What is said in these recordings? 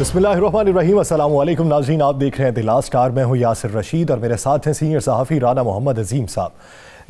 बिस्मिल्लाहिर्रहमानिर्रहीम। अस्सलाम वालेकुम नाज़रीन, आप देख रहे हैं द लास्ट आवर। मैं हूं यासिर रशीद और मेरे साथ हैं सीनियर सहाफ़ी राना मोहम्मद अजीम साहब।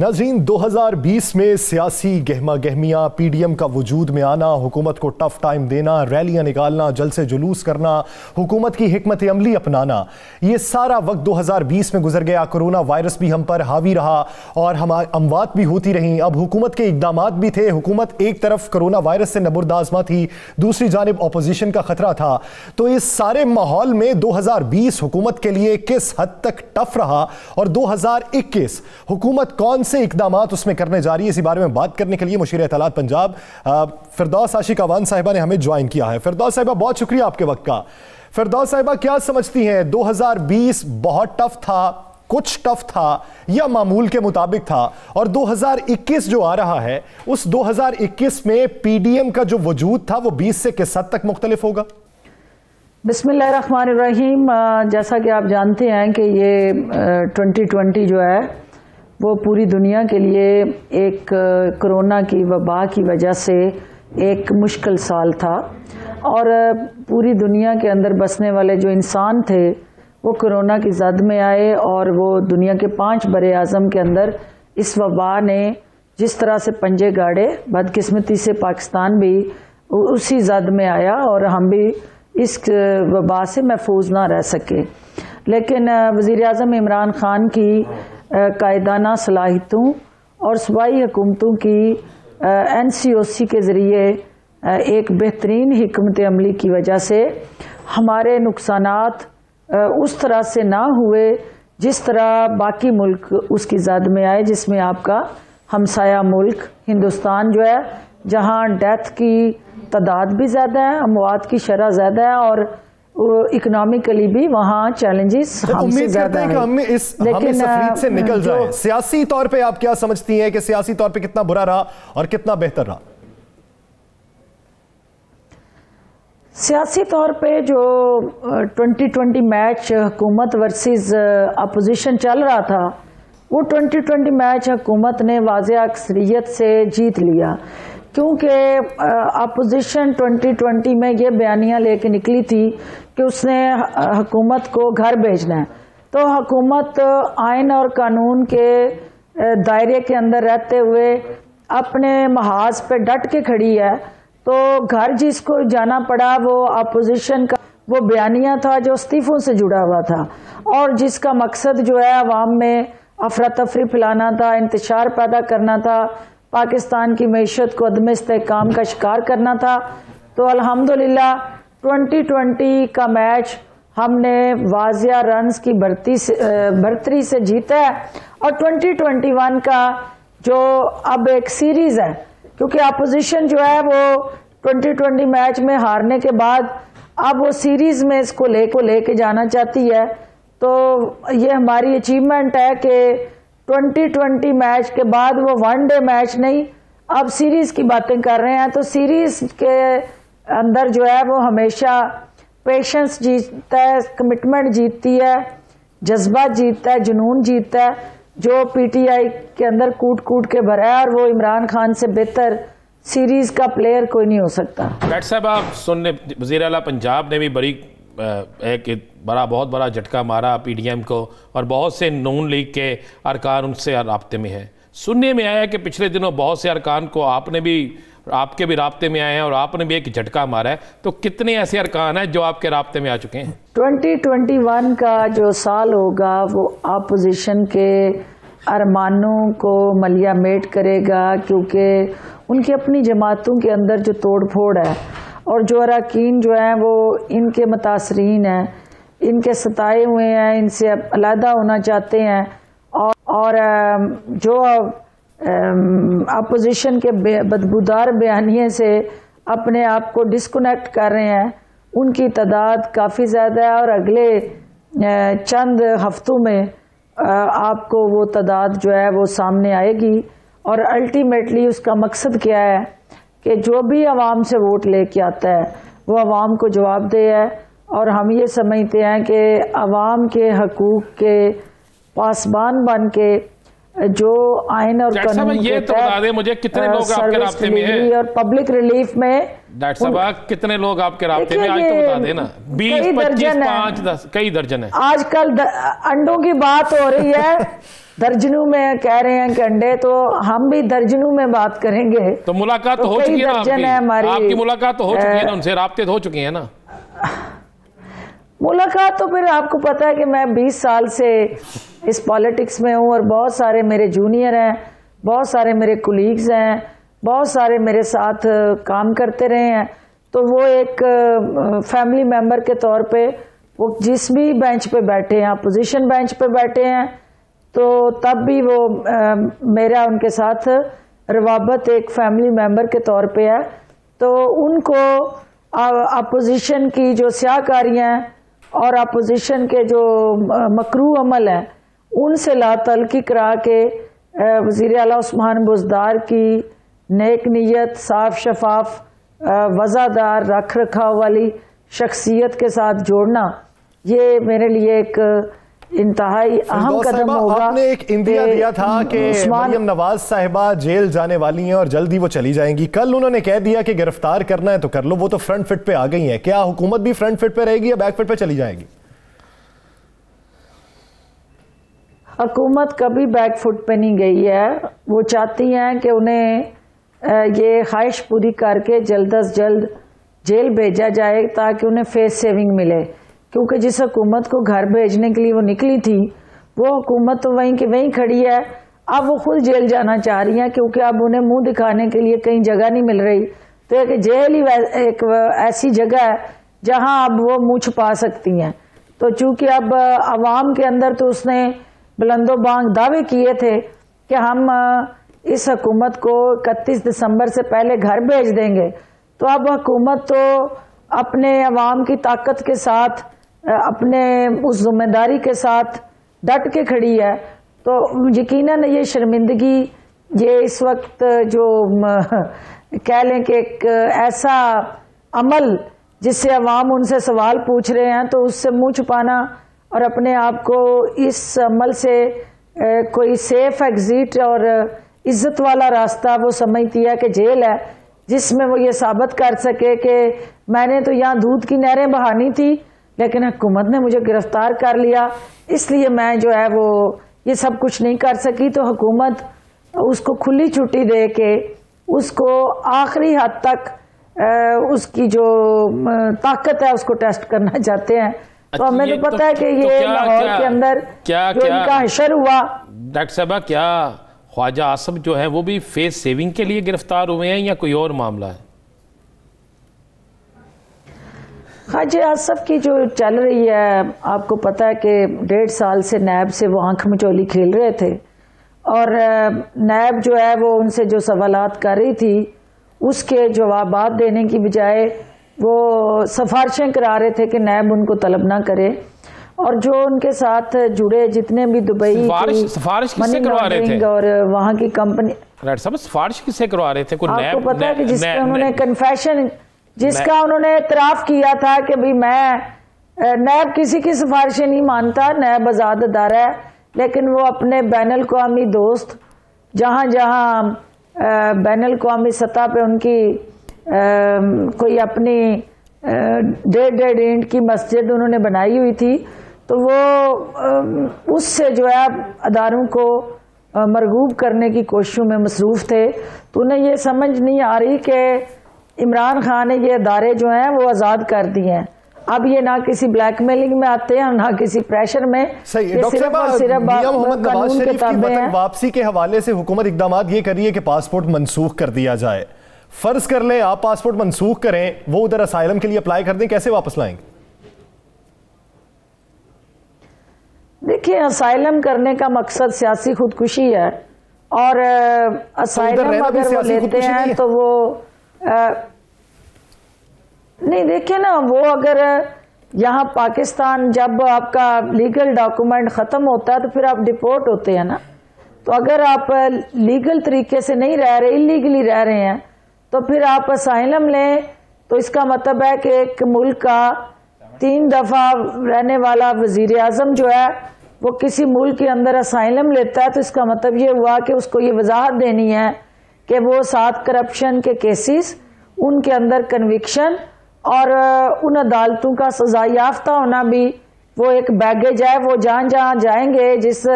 नाज़रीन, 2020 में सियासी गहमा गहमियाँ, PDM का वजूद में आना, हुकूमत को टफ टाइम देना, रैलियाँ निकालना, जलसे जुलूस करना, हुकूमत की हिकमत अमली अपनाना, ये सारा वक्त 2020 में गुजर गया। कोरोना वायरस भी हम पर हावी रहा और हमारी अमवात भी होती रहीं। अब हुकूमत के इकदामात भी थे। हुकूमत एक तरफ कोरोना वायरस से नबुर्दाज़मा थी, दूसरी जानिब अपोजिशन का खतरा था। तो इस सारे माहौल में 2020 हुकूमत के लिए किस हद तक टफ रहा और 2021 हुकूमत कौन से इकदामात उसमें करने जा रही है, इसी बारे में बात करने के लिए मुशीर इत्तलात पंजाब फिरदौस आशिक अवान साहिबा ने हमें ज्वाइन किया है। फिरदौस साहिबा, बहुत शुक्रिया आपके वक्त का। फिरदौस साहिबा, क्या समझती हैं, 2020 बहुत टफ था, कुछ टफ था या मामूल के मुताबिक था, और 2021 जो आ रहा है उस 2021 में PDM का जो वजूद था वो 20 से किस हद तक मुख्तलिफ होगा? बिस्मिल्लाहिर्रहमानिर्रहीम। जैसा कि आप जानते हैं कि ये 2020 जो है वो पूरी दुनिया के लिए एक कोरोना की वबा की वजह से एक मुश्किल साल था और पूरी दुनिया के अंदर बसने वाले जो इंसान थे वो कोरोना की जद में आए और वो दुनिया के 5 बड़े आज़म के अंदर इस वबा ने जिस तरह से पंजे गाड़े, बदकिस्मती से पाकिस्तान भी उसी जद में आया और हम भी इस वबा से महफूज ना रह सके। लेकिन वज़ीर आज़म इमरान खान की कायदाना सलाहियतों और सूबाई हुकूमतों की NCOC के ज़रिए एक बेहतरीन हिकमत अमली की वजह से हमारे नुकसानात उस तरह से ना हुए जिस तरह बाकी मुल्क उसकी ज़द में आए, जिसमें आपका हमसाया मुल्क हिंदुस्तान जो है, जहाँ डेथ की तादाद भी ज़्यादा है, अमवात की शरह ज़्यादा है और इकोनॉमिकली भी वहाँ चैलेंजेस हमसे ज़्यादा हैं। हम इस तफरीक से निकल जाए। सियासी तौर पे आप क्या समझती हैं कि सियासी तौर पे कितना बुरा रहा और कितना बेहतर रहा? सियासी तौर पे जो 2020 मैच हुकूमत वर्सेस अपोजिशन चल रहा था, वो 2020 मैच हुकूमत ने वाज़ेह अक्सरियत से जीत लिया, क्योंकि अपोजिशन 2020 में ये बयानियाँ लेके निकली थी कि उसने हुकूमत को घर भेजना है। तो हुकूमत आइन और कानून के दायरे के अंदर रहते हुए अपने महाज पे डट के खड़ी है। तो घर जिसको जाना पड़ा वो अपोजिशन का वो बयानिया था जो इस्तीफों से जुड़ा हुआ था और जिसका मकसद जो है अवाम में अफरा तफरी फैलाना था, इंतशार पैदा करना था, पाकिस्तान की मईशत को अदम इस्तेहकाम का शिकार करना था। तो अल्हम्दुलिल्लाह 2020 का मैच हमने वाजिया रन्स की बढ़तरी से जीता है और 2021 का जो अब एक सीरीज है, क्योंकि अपोजिशन जो है वो 2020 मैच में हारने के बाद अब वो सीरीज में इसको लेके जाना चाहती है। तो ये हमारी अचीवमेंट है कि 2020 मैच के बाद वो वनडे मैच नहीं, अब सीरीज की बातें कर रहे हैं। तो सीरीज के अंदर जो है वो हमेशा पेशेंस जीतता है, कमिटमेंट जीतती है, जज्बा जीतता है, जुनून जीतता है, जो PTI के अंदर कूट कूट के भरा है और वो इमरान खान से बेहतर सीरीज का प्लेयर कोई नहीं हो सकता। डॉक्टर साहब, आप सुनने वज़ीर आला पंजाब ने भी बहुत बड़ा झटका मारा PDM को और बहुत से नून लीग के अरकान उनसे राब्ते में हैं। सुनने में आया कि पिछले दिनों बहुत से अरकान को आपके भी राब्ते में आए हैं और आपने भी एक झटका मारा है। तो कितने ऐसे अरकान हैं जो आपके राब्ते में आ चुके हैं? 2021 का जो साल होगा वो अपोजिशन के अरमानों को मलिया मेट करेगा, क्योंकि उनकी अपनी जमातों के अंदर जो तोड़ फोड़ है और जो अरकान जो हैं वो इनके मुतासरीन हैं, इनके सताए हुए हैं, इनसे अलहदा होना चाहते हैं और जो अपोजिशन के बदबूदार बयानिए से अपने आप को डिस्कनेक्ट कर रहे हैं, उनकी तादाद काफ़ी ज़्यादा है और अगले चंद हफ्तों में आपको वो तादाद जो है वो सामने आएगी। और अल्टीमेटली उसका मकसद क्या है कि जो भी आवाम से वोट लेके आता है वो आवाम को जवाबदेह है और हम ये समझते हैं कि आवाम के हकूक़ के पासबान बन के जो आइन और कानून ये तो बता दें मुझे, कितने लोग आपके राब्ते में हैं और पब्लिक रिलीफ में? डॉक्टर साहब कितने लोग आपके राब्ते में आज तो बता देना। 20, 25, 5, 10 कई दर्जन है। आजकल अंडों की बात हो रही है, दर्जनों में कह रहे हैं कि अंडे, तो हम भी दर्जनों में बात करेंगे। तो मुलाकात तो हो चुकी है ना आपकी मुलाकात तो हो चुकी है ना उनसे, राब्ते तो हो चुके हैं ना। मुलाकात तो फिर आपको पता है कि मैं 20 साल से इस पॉलिटिक्स में हूँ और बहुत सारे मेरे जूनियर हैं, बहुत सारे मेरे कुलीग्स हैं, बहुत सारे मेरे साथ काम करते रहे हैं। तो वो एक फैमिली मेंबर के तौर पे वो जिस भी बेंच पे बैठे हैं, अपोजिशन बेंच पे बैठे हैं, तो तब भी वो मेरा उनके साथ रवाबत एक फैमिली मेंबर के तौर पे है। तो उनको अपोजिशन की जो स्याहकारियाँ और अपोजिशन के जो मकरू अमल हैं उनसे लातल्की करा के वज़ीर आला उस्मान बुज़दार की नेक नीयत, साफ शफाफ, वज़ादार, रख रखाव वाली शख्सियत के साथ जोड़ना, ये मेरे लिए एक इंतहाई अहम कदम होगा। आपने एक इंदिया दिया था कि मरियम नवाज साहिबा जेल जाने वाली हैं और जल्दी वो चली जाएंगी। कल उन्होंने कह दिया कि गिरफ्तार करना है तो कर लो, वो तो फ्रंट फिट पे आ गई हैं। क्या हुकूमत भी फ्रंट फिट पे रहेगी या बैक फिट पे चली जाएगी? हुकूमत कभी बैक फुट पे नहीं गई है। वो चाहती हैं कि उन्हें ये ख्वाहिश पूरी करके जल्द अज जल्द जेल भेजा जाए ताकि उन्हें फेस सेविंग मिले, क्योंकि जिस हुकूमत को घर भेजने के लिए वो निकली थी वो हुकूमत तो वहीं की वहीं खड़ी है। अब वो खुद जेल जाना चाह रही हैं क्योंकि अब उन्हें मुंह दिखाने के लिए कहीं जगह नहीं मिल रही। तो एक जेल ही एक ऐसी जगह है जहां अब वो मुंह छुपा सकती हैं। तो चूंकि अब अवाम के अंदर तो उसने बुलंदोबांग दावे किए थे कि हम इस हुकूमत को 31 दिसंबर से पहले घर भेज देंगे, तो अब हुकूमत तो अपने अवाम की ताकत के साथ, अपने उस जिम्मेदारी के साथ डट के खड़ी है। तो यकीनन ये शर्मिंदगी, ये इस वक्त जो कह लें कि एक ऐसा अमल जिससे अवाम उनसे सवाल पूछ रहे हैं, तो उससे मुंह छुपाना और अपने आप को इस अमल से कोई सेफ एग्जिट और इज्जत वाला रास्ता वो समझती है कि जेल है, जिसमें वो ये साबित कर सके कि मैंने तो यहाँ दूध की नहरें बहानी थी लेकिन हुकूमत ने मुझे गिरफ्तार कर लिया, इसलिए मैं जो है वो ये सब कुछ नहीं कर सकी। तो हुकूमत उसको खुली छुट्टी दे के उसको आखिरी हद तक उसकी जो ताकत है उसको टेस्ट करना चाहते हैं। तो हमें तो पता है कि ये लाहौर के अंदर जो इनका हशर हुआ। डॉक्टर साहबा, क्या ख्वाजा आसिफ जो है वो भी फेस सेविंग के लिए गिरफ्तार हुए हैं या कोई और मामला है? ख्वाजा आसिफ की जो चल रही है, आपको पता है कि 1.5 साल से नैब से वो आंख मचोली खेल रहे थे और नैब जो है वो उनसे जो सवालात कर रही थी उसके जवाबात देने की बजाय वो सिफारिशें करा रहे थे कि नैब उनको तलब ना करे। और जो उनके साथ जुड़े जितने भी दुबई सिफारिश किससे करवा रहे थे और वहाँ की कंपनी, सिफारिश किससे करवा रहे थे? आपको पता है कि जिसका उन्होंने कन्फेशन, जिसका उन्होंने इतराफ किया था कि भाई मैं नैब किसी की सिफारिशें नहीं मानता, नैब आज़ाद अदारा है, लेकिन वो अपने बैनुल अक़वामी दोस्त जहाँ जहाँ बैनुल अक़वामी सतह पे उनकी कोई अपनी 1.5 इंच की मस्जिद उन्होंने बनाई हुई थी, तो वो उससे जो है अदारों को मरगूब करने की कोशिशों में मसरूफ़ थे। तो उन्हें ये समझ नहीं आ रही कि इमरान खान ने ये अदारे जो हैं वो आज़ाद कर दिए हैं। अब ये ना किसी ब्लैकमेलिंग में आते हैं ना किसी प्रेशर में। सिर्फ और सिर्फ नवाज शरीफ की वतन वापसी के हवाले से हुकूमत इकदाम ये कर रही है कि पासपोर्ट मनसूख कर दिया जाए। फर्ज कर लें आप पासपोर्ट मनसूख करें, वो उधर असाइलम के लिए अप्लाई कर दें, कैसे वापस लाएंगे? देखिए, असाइलम करने का मकसद सियासी खुदकुशी है और असाइलम अगर वो लेते हैं तो वो नहीं, देखिए ना, वो अगर यहाँ पाकिस्तान जब आपका लीगल डॉक्यूमेंट ख़त्म होता है तो फिर आप डिपोर्ट होते हैं ना। तो अगर आप लीगल तरीके से नहीं रह रहे, इलीगली रह रहे हैं, तो फिर आप असाइलम लें। तो इसका मतलब है कि एक मुल्क का 3 दफ़ा रहने वाला वज़ीर आज़म जो है वो किसी मुल्क के अंदर असाइलम लेता है तो इसका मतलब ये हुआ कि उसको ये वजाहत देनी है कि वो 7 करप्शन के केसेस, उनके अंदर कन्विक्शन और उन अदालतों का सजा याफ्ता होना भी वो एक बैगेज है। वो जहाँ जाएंगे, जिस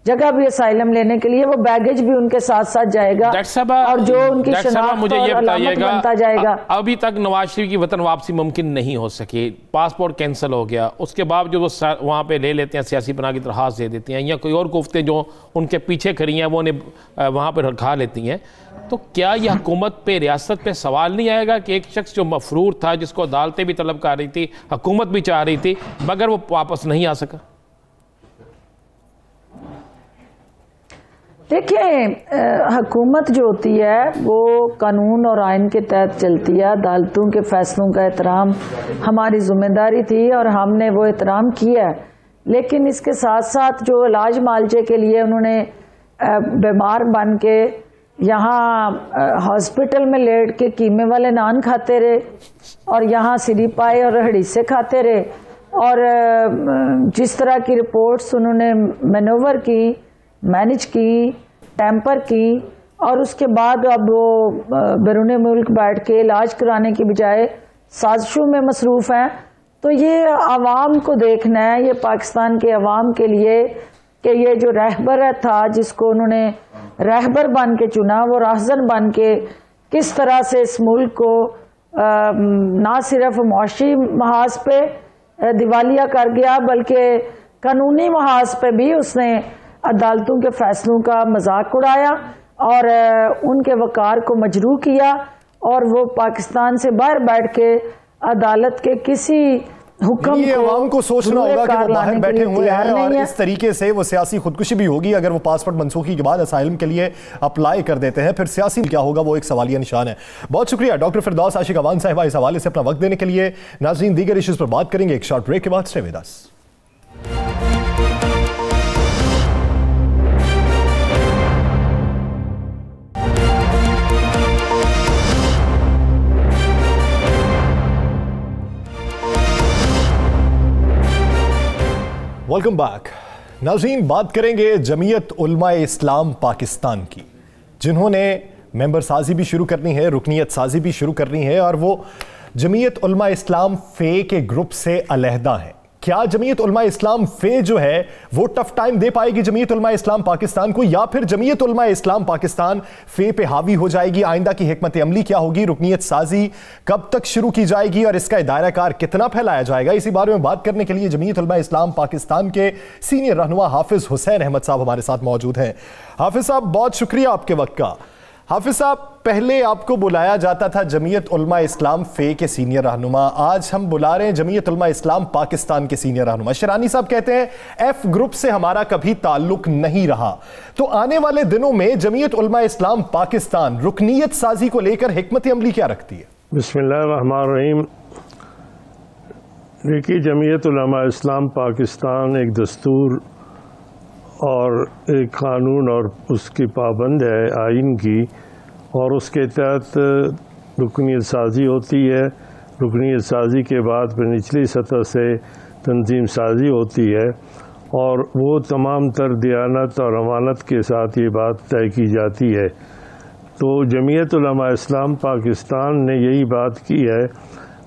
जगह भी असाइलम लेने के लिए, वो बैगेज भी उनके साथ साथ जाएगा और जो उनकी शनाख्त मुझे ये बताइएगा, बनता जाएगा। अभी तक नवाज शरीफ की वतन वापसी मुमकिन नहीं हो सकी, पासपोर्ट कैंसिल हो गया, उसके बावजूद वो वहाँ पे ले लेते हैं, सियासी पनाह की दरख्वास्त दे देती हैं, या कोई और कुफ्ते जो उनके पीछे खड़ी हैं वो उन्हें वहाँ पर रखा लेती हैं। तो क्या यह हुकूमत पे, रियासत पे सवाल नहीं आएगा कि एक शख्स जो मफरूर था, जिसको अदालतें भी तलब कर रही थी, हुकूमत भी चाह रही थी, मगर वो वापस नहीं आ सका? देखिए, हुकूमत जो होती है वो कानून और आइन के तहत चलती है। अदालतों के फैसलों का एहतराम हमारी जिम्मेदारी थी और हमने वो एहतराम किया है। लेकिन इसके साथ साथ जो इलाज मालजे के लिए उन्होंने बीमार बन के यहाँ हॉस्पिटल में लेट के कीमे वाले नान खाते रहे और यहाँ सिरी पाए और हड़ीसे खाते रहे, और जिस तरह की रिपोर्ट्स उन्होंने मैनोवर की, मैनेज की, टेम्पर की, और उसके बाद अब वो बैरून मुल्क बैठ के इलाज कराने की बजाय साजिशों में मसरूफ़ हैं। तो ये आवाम को देखना है, ये पाकिस्तान के अवाम के लिए, कि ये जो रहबर था जिसको उन्होंने रहबर बन के चुना, वो राहज़न बन के किस तरह से इस मुल्क को ना सिर्फ मुआशी महाज पे दिवालिया कर गया, बल्कि कानूनी महाज पे भी उसने अदालतों के फैसलों का मजाक उड़ाया और उनके वकार को मजरूह किया, और वो पाकिस्तान से बाहर बैठ के अदालत के किसी हुक्म को अवाम को सोचना होगा कि वो बाहर बैठे हुए हैं और इस तरीके से वो सियासी खुदकुशी भी होगी अगर वो पासपोर्ट मनसूखी के बाद असाइलम के लिए अप्लाई कर देते हैं, फिर सियासी क्या होगा वो एक सवालिया निशान है। बहुत शुक्रिया डॉक्टर फिरदौस आशिक अवान साहिबा इस हवाले से अपना वक्त देने के लिए। नाज़रीन, दीगर इश्यूज पर बात करेंगे एक शॉर्ट ब्रेक के बाद। Stay with us. Welcome back. नाज़रीन, बात करेंगे जमीयत उलमा इस्लाम पाकिस्तान की, जिन्होंने मेंबर साजी भी शुरू करनी है, रुकनीत साजी भी शुरू करनी है, और वो जमीयत उलमा इस्लाम फे के ग्रुप से अलहदा है। क्या जमीयत उलमा इस्लाम फे जो है वो टफ टाइम दे पाएगी जमीयत उलमा इस्लाम पाकिस्तान को, या फिर जमीयत उलमा इस्लाम पाकिस्तान फे पे हावी हो जाएगी? आइंदा की हिकमत अमली क्या होगी? रुकनीत साजी कब तक शुरू की जाएगी और इसका दायरा कार कितना फैलाया जाएगा? इसी बारे में बात करने के लिए जमीयत उलमा इस्लाम पाकिस्तान के सीनियर रहनुमा हाफिज हुसैन अहमद साहब हमारे साथ मौजूद हैं। हाफिज साहब, बहुत शुक्रिया आपके वक्त का। हाफिज साहब, पहले आपको बुलाया जाता था जमीयत उलमा इस्लाम फे के सीनियर रहनुमा, आज हम बुला रहे हैं जमीयत उलमा इस्लाम पाकिस्तान के सीनियर रहनुमा। शरानी साहब कहते हैं एफ ग्रुप से हमारा कभी ताल्लुक नहीं रहा, तो आने वाले दिनों में जमीयत उलमा इस्लाम पाकिस्तान रुकनीत साजी को लेकर हिकमत अमली क्या रखती है? बिस्मिल्लाहिर्रहमानिर्रहीम। देखिए, जमीयत उलमा इस्लाम पाकिस्तान एक दस्तूर और एक कानून और उसकी पाबंद है आइन की, और उसके तहत रुकनीत साजी होती है। रुकनीत साजी के बाद फिर निचली सतह से तंजीम साजी होती है, और वो तमाम तर दियानत और अमानत के साथ ये बात तय की जाती है। तो जमीयत उलमा इस्लाम पाकिस्तान ने यही बात की है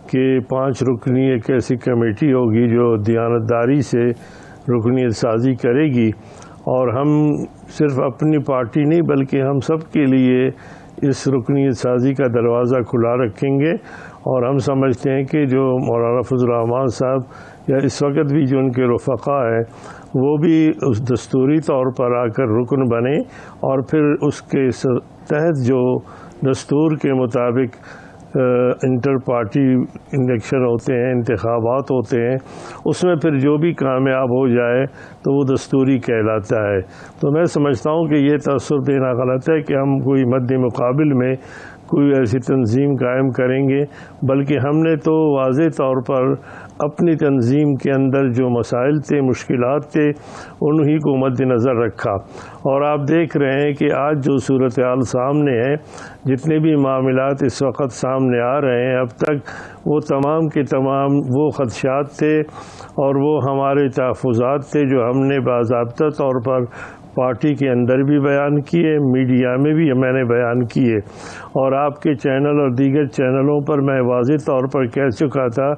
कि 5 रुकनी एक ऐसी कमेटी होगी जो दियानतदारी से रुकनीत साजी करेगी, और हम सिर्फ अपनी पार्टी नहीं बल्कि हम सब के लिए इस रुकनीत साजी का दरवाज़ा खुला रखेंगे। और हम समझते हैं कि जो मौलाना फजल रहमान साहब या इस वक्त भी जो उनके रफ़क़ा हैं वो भी उस दस्तूरी तौर पर आकर रुकन बने, और फिर उसके तहत जो दस्तूर के मुताबिक इंटर पार्टी इलेक्शन होते हैं, इंतखाबात होते हैं, उसमें फिर जो भी कामयाब हो जाए तो वो दस्तूरी कहलाता है। तो मैं समझता हूँ कि ये तअस्सुर देना गलत है कि हम कोई मद्दे मुकाबिल में कोई ऐसी तंजीम कायम करेंगे, बल्कि हमने तो वाज़े तौर पर अपनी तंजीम के अंदर जो मसाइल थे, मुश्किलात थे, उन्हीं को मद्देनज़र रखा। और आप देख रहे हैं कि आज जो सूरत हाल सामने है, जितने भी मामलात इस वक्त सामने आ रहे हैं, अब तक वो तमाम के तमाम वो ख़दशात थे और वो हमारे तहफ़्फ़ुज़ात थे जो हमने बाज़ाब्ता तौर पर पार्टी के अंदर भी बयान किए, मीडिया में भी मैंने बयान किए, और आपके चैनल और दीगर चैनलों पर मैं वाज़ेह तौर पर कह चुका था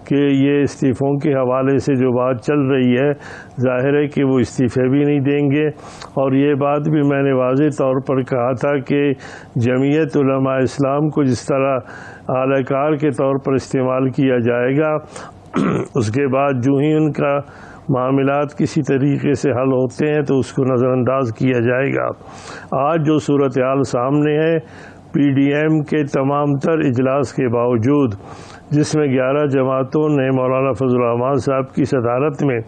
कि ये इस्तीफ़ों के हवाले से जो बात चल रही है, ज़ाहिर है कि वो इस्तीफ़े भी नहीं देंगे। और ये बात भी मैंने वाज़ेह तौर पर कहा था कि जमीयत उलमा इस्लाम को जिस तरह आलाकार के तौर पर इस्तेमाल किया जाएगा, उसके बाद जो ही उनका मामलात किसी तरीके से हल होते हैं तो उसको नज़रअंदाज किया जाएगा। आज जो सूरत हाल सामने है, PDM के तमाम तर इजलास के बावजूद, जिसमें 11 जमातों ने मौलाना फजल रहमान साहब की सदारत में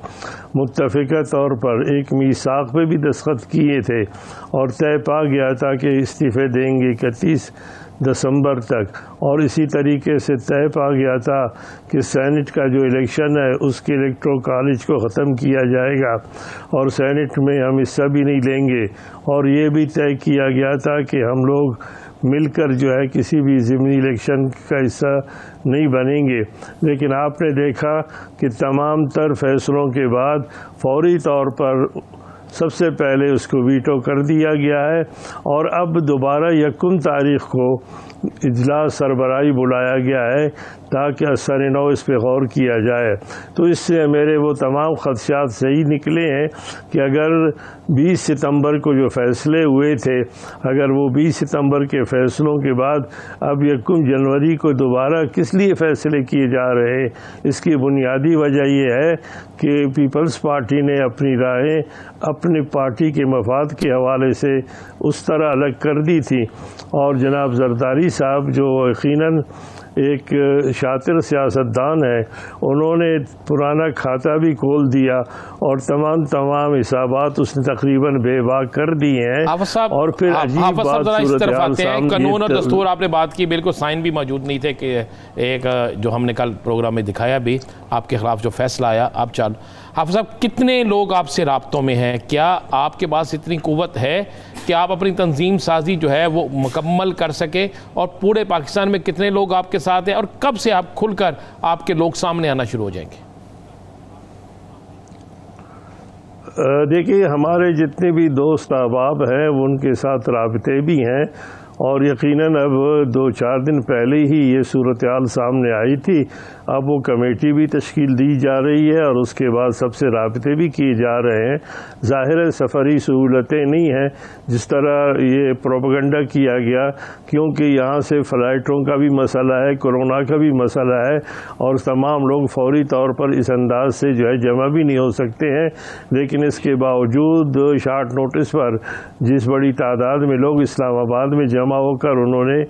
मुत्तफ़िक़ा तौर पर एक मीसाक पे भी दस्तखत किए थे और तय पा गया था कि इस्तीफ़े देंगे 31 दिसंबर तक, और इसी तरीके से तय पा गया था कि सेनेट का जो इलेक्शन है उसके इलेक्टोरल कॉलेज को ख़त्म किया जाएगा और सेनेट में हम हिस्सा भी नहीं लेंगे, और ये भी तय किया गया था कि हम लोग मिलकर जो है किसी भी ज़िमनी इलेक्शन का हिस्सा नहीं बनेंगे। लेकिन आपने देखा कि तमाम तर फैसलों के बाद फौरी तौर पर सबसे पहले उसको वीटो कर दिया गया है, और अब दोबारा 1 तारीख़ को इजलास सरबराही बुलाया गया है ताकि असर नौ इस पर गौर किया जाए। तो इससे मेरे वो तमाम ख़दशात सही निकले हैं कि अगर 20 सितंबर को जो फ़ैसले हुए थे, अगर वो 20 सितंबर के फ़ैसलों के बाद अब 1 जनवरी को दोबारा किस लिए फ़ैसले किए जा रहे हैं, इसकी बुनियादी वजह ये है कि पीपल्स पार्टी ने अपनी राहें अपनी पार्टी के मफाद के हवाले से उस तरह अलग कर दी थी, और जनाब जरदारी साहब जो यकीनन एक शातिर सियासतदान है, उन्होंने पुराना खाता भी खोल दिया और तमाम हिसाबात उसने तकरीबन बेबाक कर दिए हैं। और फिर अजीब बात सूरत हाल सामने, कानून और दस्तूर आपने बात की, बिल्कुल साइन भी मौजूद नहीं थे कि एक जो हमने कल प्रोग्राम में दिखाया भी, आपके खिलाफ जो फैसला आया। आप चाल हाफिज़ साहब, कितने लोग आपसे राब्तों में हैं? क्या आपके पास इतनी कुव्वत है कि आप अपनी तंजीम साजी जो है वो मुकम्मल कर सके, और पूरे पाकिस्तान में कितने लोग आपके साथ हैं, और कब से आप खुलकर आपके लोग सामने आना शुरू हो जाएंगे? देखिए, हमारे जितने भी दोस्त अहबाब हैं वो उनके साथ राबते भी हैं, और यकीनन अब 2-4 दिन पहले ही ये सूरत हाल सामने आई थी। अब वो कमेटी भी तश्कील दी जा रही है और उसके बाद सबसे राबते भी किए जा रहे हैं। ज़ाहिर है सफ़री सहूलतें नहीं हैं जिस तरह ये प्रोपेगेंडा किया गया, क्योंकि यहाँ से फ़्लाइटों का भी मसला है, कोरोना का भी मसला है, और तमाम लोग फौरी तौर पर इस अंदाज से जो है जमा भी नहीं हो सकते हैं। लेकिन इसके बावजूद शार्ट नोटिस पर जिस बड़ी तादाद में लोग इस्लामाबाद में जमा होकर उन्होंने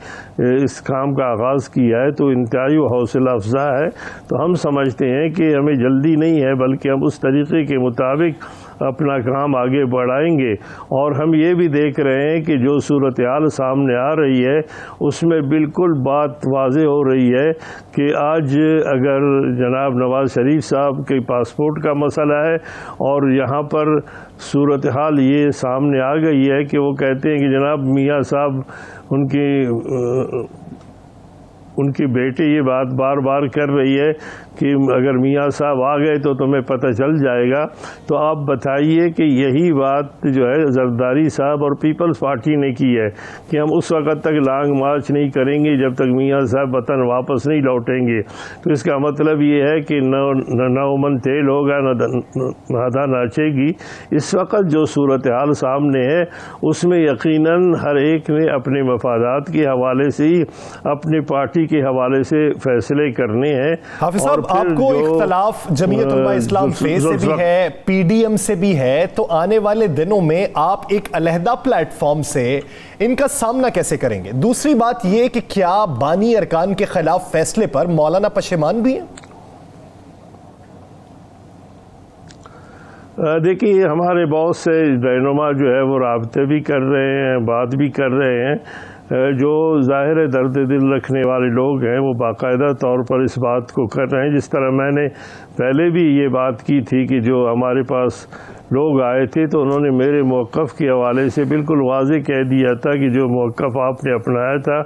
इस काम का आगाज़ किया है, तो इंतहाई हौसला अफजा है। तो हम समझते हैं कि हमें जल्दी नहीं है, बल्कि हम उस तरीक़े के मुताबिक अपना काम आगे बढ़ाएंगे। और हम ये भी देख रहे हैं कि जो सूरत हाल सामने आ रही है उसमें बिल्कुल बात वाज़े हो रही है कि आज अगर जनाब नवाज़ शरीफ साहब के पासपोर्ट का मसला है, और यहाँ पर सूरत हाल ये सामने आ गई है कि वो कहते हैं कि जनाब मियाँ साहब उनकी बेटी ये बात बार बार कर रही है कि अगर मियाँ साहब आ गए तो तुम्हें पता चल जाएगा। तो आप बताइए कि यही बात जो है जरदारी साहब और पीपल्स पार्टी ने की है कि हम उस वक़्त तक लॉन्ग मार्च नहीं करेंगे जब तक मियाँ साहब वतन वापस नहीं लौटेंगे। तो इसका मतलब ये है कि न उमन तेल होगा, न आधा नाचेगी। इस वक्त जो सूरत हाल सामने है उसमें यकीनन हर एक ने अपने मफादात के हवाले से ही अपनी पार्टी के हवाले से फैसले करने हैं। हाफिज़ साहब, आपको इख्तलाफ जमीयत उलमा इस्लाम से भी है, PDM से भी है, तो आने वाले दिनों में आप एक अलहदा प्लेटफॉर्म से इनका सामना कैसे करेंगे? दूसरी बात यह कि क्या बानी अरकान के खिलाफ फैसले पर मौलाना पशेमान भी हैं? देखिए, हमारे बहुत से रहनुमा जो है वो राब्ते भी कर रहे हैं, बात भी कर रहे हैं। जो ज़ाहिर दर्द दिल रखने वाले लोग हैं वो बाकायदा तौर पर इस बात को कर रहे हैं। जिस तरह मैंने पहले भी ये बात की थी कि जो हमारे पास लोग आए थे तो उन्होंने मेरे मौक़िफ़ के हवाले से बिल्कुल वाज़ेह कह दिया था कि जो मौक़िफ़ आपने अपनाया था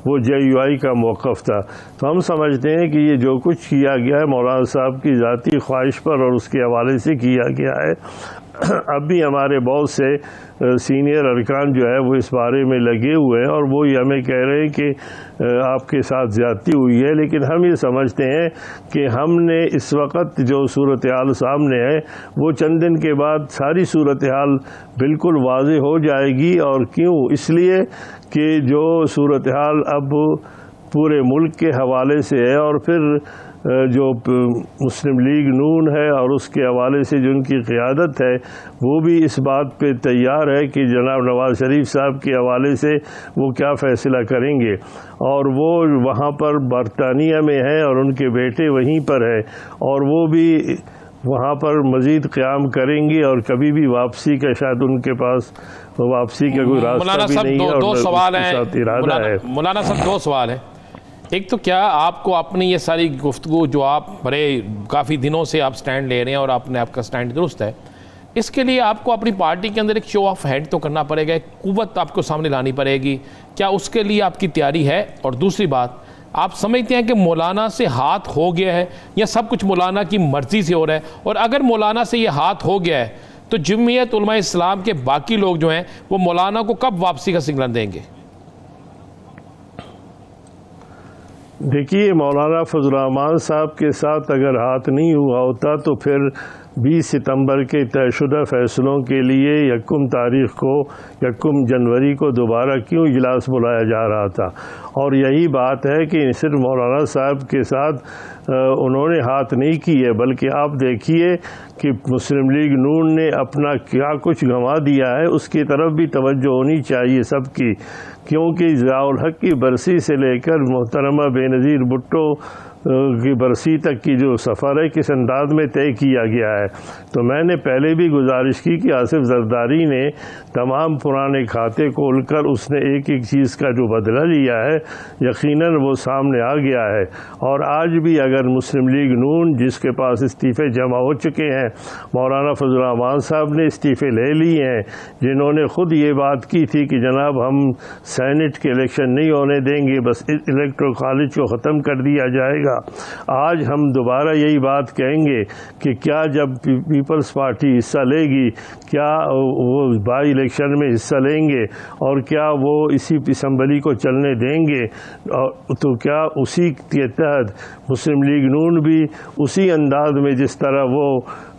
वो JUI का मौक़िफ़ था। तो हम समझते हैं कि ये जो कुछ किया गया है मौलाना साहब की ज़ाती ख्वाहिश पर और उसके हवाले से किया गया है। अब भी हमारे बहुत से सीनियर अरकान जो है वो इस बारे में लगे हुए हैं और वो ही हमें कह रहे हैं कि आपके साथ ज़्यादती हुई है, लेकिन हम ये समझते हैं कि हमने इस वक्त जो सूरत हाल सामने है वो चंद दिन के बाद सारी सूरत हाल बिल्कुल वाज़ेह हो जाएगी। और क्यों? इसलिए कि जो सूरत हाल अब पूरे मुल्क के हवाले से है और फिर जो मुस्लिम लीग नून है और उसके हवाले से जो उनकी क़ियादत है वो भी इस बात पे तैयार है कि जनाब नवाज़ शरीफ साहब के हवाले से वो क्या फ़ैसला करेंगे। और वो वहाँ पर बरतानिया में है और उनके बेटे वहीं पर है और वो भी वहाँ पर मज़ीद क़याम करेंगे और कभी भी वापसी का शायद उनके पास वापसी का कोई रास्ता भी नहीं है। दो सवाल हैं मौलाना साहब, दो सवाल हैं। एक तो क्या आपको अपनी ये सारी गुफ्तगू जो आप बड़े काफ़ी दिनों से आप स्टैंड ले रहे हैं और आपने आपका स्टैंड दुरुस्त है, इसके लिए आपको अपनी पार्टी के अंदर एक शो ऑफ हैंड तो करना पड़ेगा, एक कुव्वत आपको सामने लानी पड़ेगी, क्या उसके लिए आपकी तैयारी है? और दूसरी बात, आप समझते हैं कि मौलाना से हाथ हो गया है या सब कुछ मौलाना की मर्ज़ी से हो रहा है? और अगर मौलाना से ये हाथ हो गया है तो जमीयत उलमा इस्लाम के बाकी लोग जो हैं वो मौलाना को कब वापसी का सिग्नल देंगे? देखिए, मौलाना फजल रहमान साहब के साथ अगर हाथ नहीं हुआ होता तो फिर 20 सितंबर के तयशुदा फ़ैसलों के लिए 1 तारीख़ को 1 जनवरी को दोबारा क्यों इजलास बुलाया जा रहा था। और यही बात है कि सिर्फ मौलाना साहब के साथ उन्होंने हाथ नहीं की है, बल्कि आप देखिए कि मुस्लिम लीग नून ने अपना क्या कुछ गंवा दिया है, उसकी तरफ भी तवज्जो होनी चाहिए सबकी। क्योंकि ज़ियाउल हक़ की बरसी से लेकर मोहतरमा बेनज़ीर भुट्टो की बरसी तक की जो सफ़र है किस अंदाज में तय किया गया है। तो मैंने पहले भी गुजारिश की कि आसिफ जरदारी ने तमाम पुराने खाते खोलकर उसने एक एक चीज़ का जो बदला लिया है यकीनन वो सामने आ गया है। और आज भी अगर मुस्लिम लीग नून जिसके पास इस्तीफ़े जमा हो चुके हैं, मौलाना फजल रहमान साहब ने इस्तीफ़े ले लिए हैं, जिन्होंने ख़ुद ये बात की थी कि जनाब हम सेनेट के इलेक्शन नहीं होने देंगे, बस इलेक्टोरल कॉलेज को ख़त्म कर दिया जाएगा। आज हम दोबारा यही बात कहेंगे कि क्या जब पीपल्स पार्टी हिस्सा लेगी, क्या वो बाई इलेक्शन में हिस्सा लेंगे और क्या वो इसी असम्बली को चलने देंगे? तो क्या उसी के तहत मुस्लिम लीग नून भी उसी अंदाज में जिस तरह वो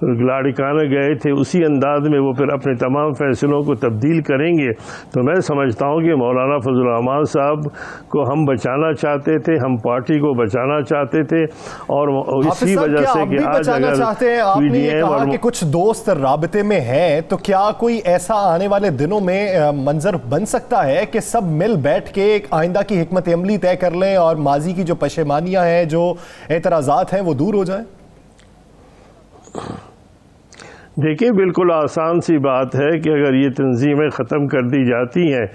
लाड़काना गए थे उसी अंदाज में वो फिर अपने तमाम फैसलों को तब्दील करेंगे? तो मैं समझता हूँ कि मौलाना फजल रहमान साहब को हम बचाना चाहते थे, हम पार्टी को बचाना चाहते थे और इसी वजह से कि आज अगर चाहते हैं, आपने ये कहा कि कुछ दोस्त राबते में हैं, तो क्या कोई ऐसा आने वाले दिनों में मंजर बन सकता है कि सब मिल बैठ के एक आइंदा की हिकमत अमली तय कर लें और माजी की जो पशेमानियां हैं, जो एतराज़ात हैं, वो दूर हो जाए? देखिए, बिल्कुल आसान सी बात है कि अगर ये तंजीमें ख़त्म कर दी जाती हैं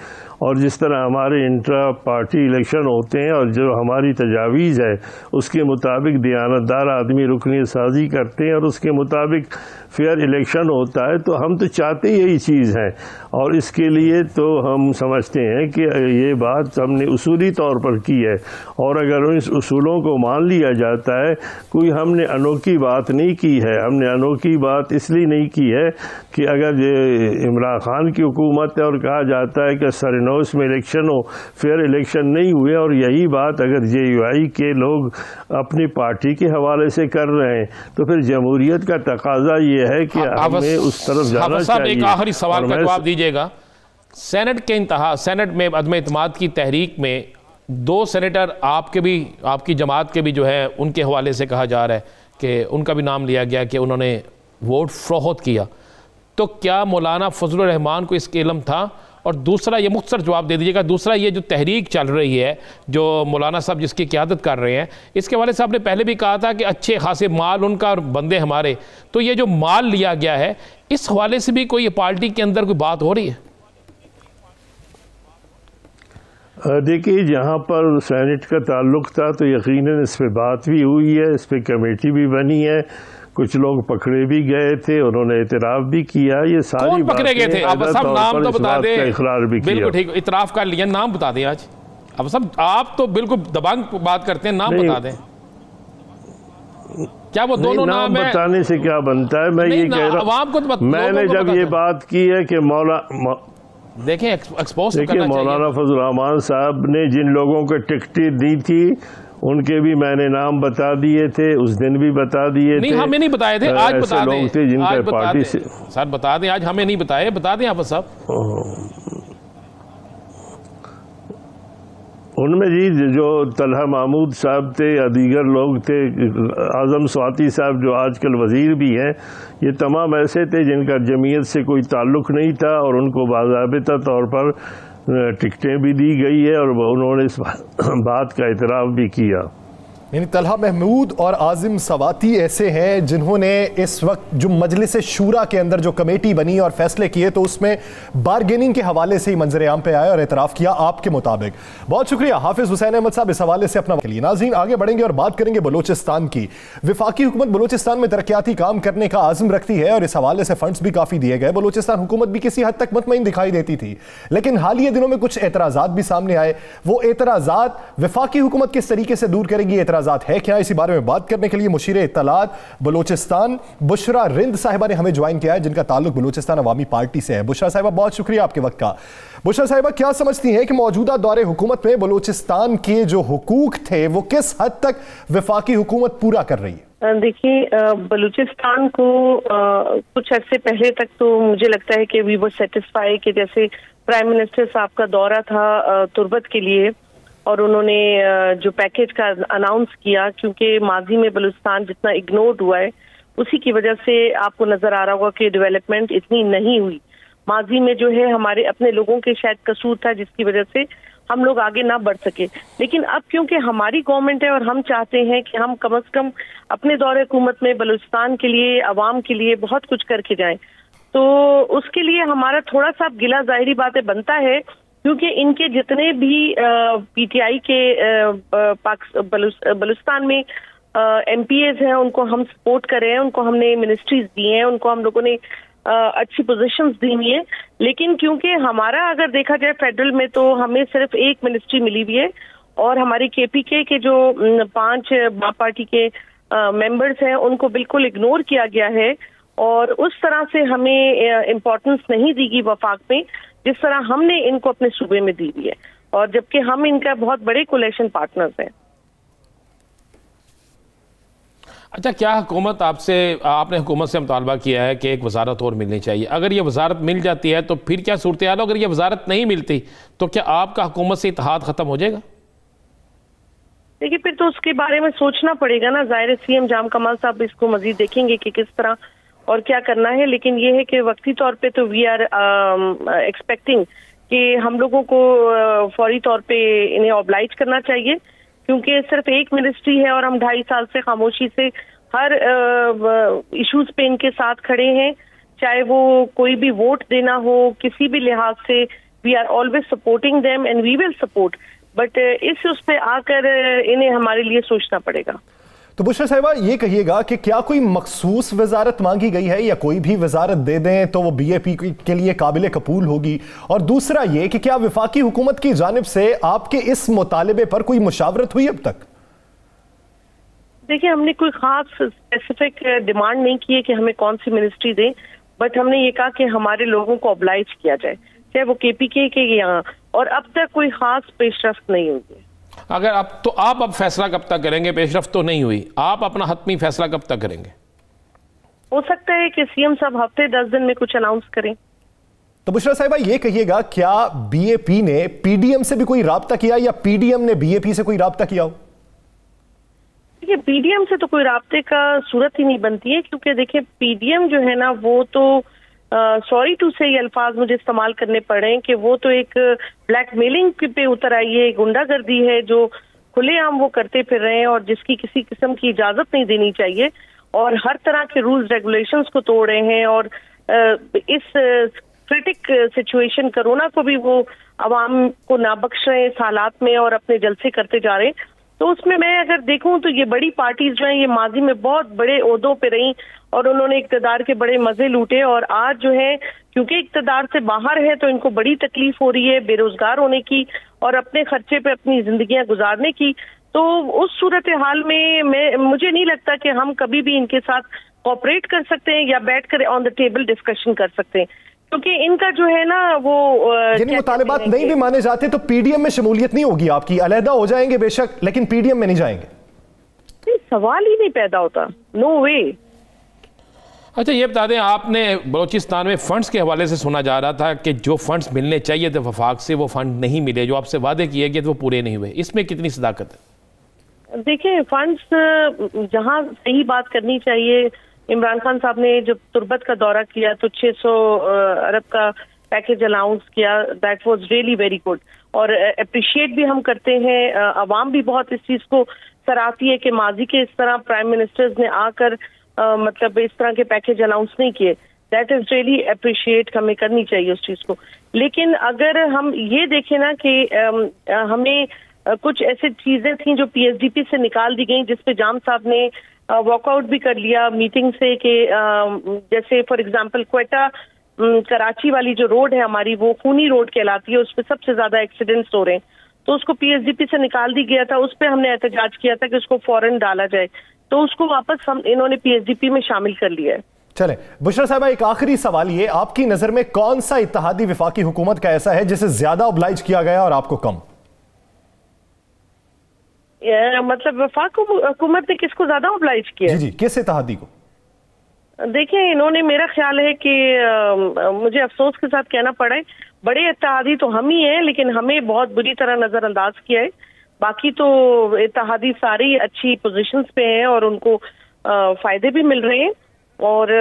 और जिस तरह हमारे इंट्रा पार्टी इलेक्शन होते हैं और जो हमारी तजावीज़ है उसके मुताबिक दयानतदार आदमी रुकनी साजी करते हैं और उसके मुताबिक फेयर इलेक्शन होता है, तो हम तो चाहते यही चीज़ है। और इसके लिए तो हम समझते हैं कि ये बात हमने उसूली तौर पर की है और अगर इस उसूलों को मान लिया जाता है, कोई हमने अनोखी बात नहीं की है। हमने अनोखी बात इसलिए नहीं की है कि अगर इमरान खान की हुकूमत है और कहा जाता है कि सरनौस में इलेक्शन हो, फेयर इलेक्शन नहीं हुए, और यही बात अगर JUI के लोग अपनी पार्टी के हवाले से कर रहे हैं, तो फिर जमहूरियत का तकाजा ये है कि हमें उस तरफ जाना चाहिए। एक आखिरी सवाल का जवाब दीजिएगा। सेनेट में अदम इत्मीनाद की तहरीक में 2 सेनेटर आपकी जमात के भी जो है उनके हवाले से कहा जा रहा है कि उनका भी नाम लिया गया कि उन्होंने वोट फरोख्त किया, तो क्या मौलाना फजल रहमान को इसका इल्म था? और दूसरा, ये मुख्तसर जवाब दे दीजिएगा, दूसरा ये जो तहरीक चल रही है जो मौलाना साहब जिसकी क़यादत कर रहे हैं, इसके वाले साहब ने पहले भी कहा था कि अच्छे खासे माल उनका और बंदे हमारे, तो ये जो माल लिया गया है इस हवाले से भी कोई पार्टी के अंदर कोई बात हो रही है? देखिए, जहाँ पर सेनेट का ताल्लुक था तो यकीनन इस पर बात भी हुई है, इस पर कमेटी भी बनी है, कुछ लोग पकड़े भी गए थे, उन्होंने इतराफ़ भी किया। ये सारी पकड़े गए थे? अब सब नाम तो बता दें। इकरार भी किया। बिल्कुल ठीक, इतराफ़ कर लिया, नाम बता दें आज। अब सब आप तो बिल्कुल दबंग बात करते हैं, नाम बता दें। क्या वो दोनों नाम है? बताने से क्या बनता है, मैं ये कह रहा हूँ, मैंने जब ये बात की है कि देखें एक्सपोज देखिए, मौलाना फजल रहमान साहब ने जिन लोगों को टिकटें दी थी उनके भी मैंने नाम बता दिए थे, उस दिन भी बता दिए थे। नहीं, हमें नहीं बताए थे, आज बता दें। लोग थे जिनका पार्टी से सर बता दें, आज हमें नहीं बताए, बता दें आप साहब। उनमें जी जो तलहा महमूद साहब थे या दीगर लोग थे, आज़म स्वाति साहब जो आजकल वज़ीर भी हैं, ये तमाम ऐसे थे जिनका जमीयत से कोई ताल्लुक़ नहीं था और उनको बाज़ाबिता तौर पर टिकटें भी दी गई है और उन्होंने इस बात का इतराफ़ भी किया। यानी तलहा महमूद और आज़म स्वाति ऐसे हैं जिन्होंने इस वक्त जो मजलिस शूरा के अंदर जो कमेटी बनी और फैसले किए तो उसमें बारगेनिंग के हवाले से ही मंजर आम पे आए और एतराफ़ किया आपके मुताबिक। बहुत शुक्रिया हाफिज हुसैन अहमद साहब इस हवाले से अपना लिए। नाज़रीन, आगे बढ़ेंगे और बात करेंगे बलोचिस्तान की। वफाकी हुकूमत बलोचिस्तान में तरक्याती काम करने का आज़म रखती है और इस हवाले से फंड्स भी काफ़ी दिए गए। बलोचिस्तान हुकूमत भी किसी हद तक मुतमईन दिखाई देती थी, लेकिन हालिया दिनों में कुछ एतराज़ात भी सामने आए। वो एतराज़ात वफाकी हुकूमत किस तरीके से दूर करेगी, है क्या, इसी बारे में बात करने के लिए मुशीर इत्तलात बलोचिस्तान बुशरा रिंद साहिबा ने हमें ज्वाइन किया है, जिनका ताल्लुक बलोचिस्तान अवामी पार्टी से है। बुशरा साहिबा, बहुत शुक्रिया आपके वक्त का। बुशरा साहिबा, क्या समझती हैं कि मौजूदा दौरे हुकूमत में बलोचिस्तान के जो हुकूक थे वो किस हद तक वफाकी हुकूमत पूरा कर रही है? देखिए, बलूचिस्तान को कुछ अर्से पहले तक तो मुझे लगता है कि वी वर सेटिस्फाई कि जैसे प्राइम मिनिस्टर साहब का दौरा था तुर्बत के लिए और उन्होंने जो पैकेज का अनाउंस किया, क्योंकि माजी में बलूचिस्तान जितना इग्नोर्ड हुआ है उसी की वजह से आपको नजर आ रहा होगा कि डेवलपमेंट इतनी नहीं हुई। माजी में जो है हमारे अपने लोगों के शायद कसूर था जिसकी वजह से हम लोग आगे ना बढ़ सके, लेकिन अब क्योंकि हमारी गवर्नमेंट है और हम चाहते हैं कि हम कम से कम अपने दौरे हुकूमत में बलूचिस्तान के लिए, अवाम के लिए बहुत कुछ करके जाएं, तो उसके लिए हमारा थोड़ा सा गिला जाहिरी बातें बनता है, क्योंकि इनके जितने भी पीटीआई के बलूचिस्तान में एमपीएज हैं उनको हम सपोर्ट कर रहे हैं, उनको हमने मिनिस्ट्रीज दी हैं, उनको हम लोगों ने अच्छी पोजीशंस दी हुई है, लेकिन क्योंकि हमारा अगर देखा जाए फेडरल में तो हमें सिर्फ एक मिनिस्ट्री मिली हुई है और हमारी केपीके के जो 5 बाप पार्टी के मेंबर्स हैं उनको बिल्कुल इग्नोर किया गया है और उस तरह से हमें इम्पोर्टेंस नहीं दी गई वफाक में जिस तरह हमने इनको अपने सूबे में दी हुई है, और जबकि हम इनका बहुत बड़े कोलेशन पार्टनर्स हैं। अच्छा, क्या हुकूमत आपने हुकूमत से मुतालबा किया है कि एक वजारत और मिलनी चाहिए? अगर ये वजारत मिल जाती है तो फिर क्या सूरत हाल? अगर ये वजारत नहीं मिलती तो क्या आपका हुकूमत से इत्तेहाद खत्म हो जाएगा? देखिए, फिर तो उसके बारे में सोचना पड़ेगा ना। ज़ाहिर सीएम जाम कमाल साहब इसको मजीद देखेंगे कि किस तरह और क्या करना है, लेकिन ये है कि वक्ती तौर पे तो वी आर एक्सपेक्टिंग कि हम लोगों को फौरी तौर पे इन्हें ऑब्लाइज करना चाहिए, क्योंकि सिर्फ एक मिनिस्ट्री है और हम 2.5 साल से खामोशी से हर इश्यूज पे इनके साथ खड़े हैं, चाहे वो कोई भी वोट देना हो, किसी भी लिहाज से we are always supporting them and we will support, but इस उस पे आकर इन्हें हमारे लिए सोचना पड़ेगा। तो बुशरा साहिबा, ये कहिएगा कि क्या कोई मखसूस वजारत मांगी गई है या कोई भी वजारत दे दें तो वो बीएपी के लिए काबिल कबूल होगी? और दूसरा ये कि क्या वफाकी हुकूमत की जानिब से आपके इस मुतालबे पर कोई मुशावरत हुई अब तक? देखिए, हमने कोई खास स्पेसिफिक डिमांड नहीं की है कि हमें कौन सी मिनिस्ट्री दें, बट हमने ये कहा कि हमारे लोगों को ऑब्लाइज किया जाए, चाहे वो केपीके के यहाँ, और अब तक कोई खास पेशरफ्त नहीं हुई। अगर आप अब फैसला कब तक करेंगे? पेशरफ्त तो नहीं हुई, आप अपना हतमी फैसला कब तक करेंगे? हो सकता है कि सीएम साहब हफ्ते 10 दिन में कुछ अनाउंस करें। तो बुशरा साहिबा, ये कहिएगा, क्या बीएपी ने पीडीएम से भी कोई राब्ता किया या पीडीएम ने बीएपी से कोई राब्ता किया हो? देखिए, पीडीएम से तो कोई राब्ते का सूरत ही नहीं बनती है, क्योंकि देखिए पीडीएम जो है ना वो तो सॉरी टू से ये अल्फाज मुझे इस्तेमाल करने पड़े हैं कि वो तो एक ब्लैकमेलिंग पे उतर आई है, गुंडागर्दी है जो खुलेआम वो करते फिर रहे हैं और जिसकी किसी किस्म की इजाजत नहीं देनी चाहिए, और हर तरह के रूल्स रेगुलेशंस को तोड़ रहे हैं और इस क्रिटिक सिचुएशन, कोरोना को भी वो आवाम को ना बख्श रहे इस हालात में और अपने जलसे करते जा रहे हैं। तो उसमें मैं अगर देखूं तो ये बड़ी पार्टीज जो हैं ये माजी में बहुत बड़े ओहदों पे रही और उन्होंने इक़्तिदार के बड़े मजे लूटे, और आज जो है क्योंकि इक़्तिदार से बाहर है तो इनको बड़ी तकलीफ हो रही है बेरोजगार होने की और अपने खर्चे पे अपनी जिंदगियां गुजारने की। तो उस सूरत हाल में मुझे नहीं लगता कि हम कभी भी इनके साथ कोऑपरेट कर सकते हैं या बैठ कर ऑन द टेबल डिस्कशन कर सकते हैं, क्योंकि इनका जो है ना वो यानी मुतालिबात नहीं भी माने जाते तो पीडीएम में शमूलियत नहीं होगी आपकी, अलहदा हो जाएंगे बेशक लेकिन पीडीएम में नहीं जाएंगे। सवाल ही नहीं पैदा होता, नो वे। अच्छा ये बता दें, आपने बलूचिस्तान में फंड्स के हवाले से सुना जा रहा था कि जो फंड्स मिलने चाहिए थे वफाक से वो फंड नहीं मिले, जो आपसे वादे किए गए थे वो पूरे नहीं हुए, इसमें कितनी सदाकत है? देखिए फंड्स जहां सही बात करनी चाहिए, इमरान खान साहब ने जब तुर्बत का दौरा किया तो 600 अरब का पैकेज अनाउंस किया, that was really very good और अप्रिशिएट भी हम करते हैं। अवाम भी बहुत इस चीज को सराहती है कि माजी के इस तरह प्राइम मिनिस्टर्स ने आकर मतलब इस तरह के पैकेज अनाउंस नहीं किए, दैट इज रियली अप्रिशिएट, हमें करनी चाहिए उस चीज को। लेकिन अगर हम ये देखें ना कि हमें कुछ ऐसी चीजें थी जो पीएसडीपी से निकाल दी गई, जिसपे जाम साहब ने वॉकआउट भी कर लिया मीटिंग से कि जैसे फॉर एग्जांपल क्वेटा कराची वाली जो रोड है हमारी वो खूनी रोड कहलाती है, उस पर सबसे ज्यादा एक्सीडेंट्स हो रहे हैं, तो उसको पीएसडीपी से निकाल दी गया था। उस पर हमने एहतजाज किया था कि उसको फौरन डाला जाए, तो उसको वापस इन्होंने पीएसडीपी में शामिल कर लिया है। चले बुशरा साहब, एक आखिरी सवाल, ये आपकी नजर में कौन सा इत्तेहादी वफाकी हुकूमत का ऐसा है जिसे ज्यादा ऑब्लाइज किया गया और आपको कम? मतलब वफाक हुकूमत ने किसको ज्यादा ऑब्लाइज किया? जी, किस इत्तेहादी को? देखिए इन्होंने, मेरा ख्याल है कि मुझे अफसोस के साथ कहना पड़ा है, बड़े इत्तेहादी तो हम ही हैं लेकिन हमें बहुत बुरी तरह नजरअंदाज किया है। बाकी तो इत्तेहादी सारी अच्छी पोजीशंस पे हैं और उनको फायदे भी मिल रहे हैं, और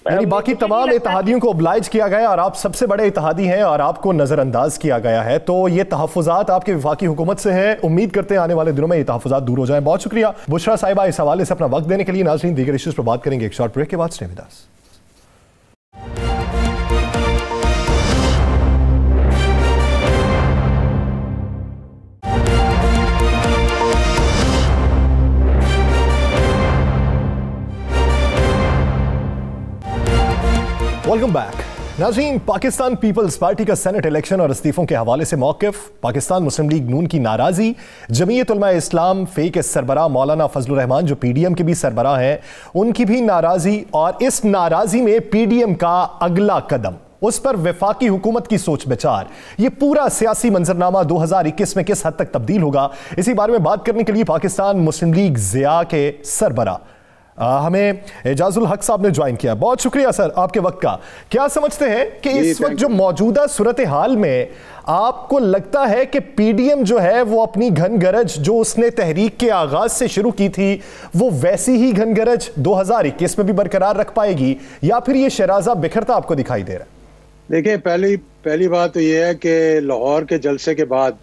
यानी बाकी तमाम इत्तेहादियों को ऑब्लाइज किया गया और आप सबसे बड़े इत्तेहादी हैं और आपको नजरअंदाज किया गया है। तो ये तहफ़्फ़ुज़ात आपके वफाकी हुकूमत से हैं, उम्मीद करते हैं आने वाले दिनों में ये तहफ़्फ़ुज़ात दूर हो जाएं। बहुत शुक्रिया बुशरा साहिबा इस हवाले से अपना वक्त देने के लिए। नाज़रीन, दीगर इश्यूज़ पर बात करेंगे एक शॉर्ट ब्रेक के बाद। Stay with us. Welcome back. नाज़रीन, पाकिस्तान पीपल्स पार्टी का सेनेट इलेक्शन और इस्तीफों के हवाले से मौक़िफ़, पाकिस्तान मुस्लिम लीग नून की नाराज़ी, जमीयत उलमा इस्लाम फे के सरबराह मौलाना फजलुर रहमान जो पीडीएम के भी सरबराह हैं उनकी भी नाराज़ी, और इस नाराज़ी में पीडीएम का अगला कदम, उस पर वफाकी हुकूमत की सोच विचार, ये पूरा सियासी मंजरनामा 2021 में किस हद तक तब्दील होगा, इसी बारे में बात करने के लिए पाकिस्तान मुस्लिम लीग ज़िया के सरबराह हमें एजाजुल हक साहब ने ज्वाइन किया। बहुत शुक्रिया सर आपके वक्त का। क्या समझते हैं कि इस वक्त जो मौजूदा सूरत हाल में आपको लगता है कि पीडीएम जो है वो अपनी घनगरज जो उसने तहरीक के आगाज से शुरू की थी वो वैसी ही घनगरज 2021 में भी बरकरार रख पाएगी, या फिर ये शराजा बिखरता आपको दिखाई दे रहा है? देखिए, पहली बात तो ये है कि लाहौर के जलसे के बाद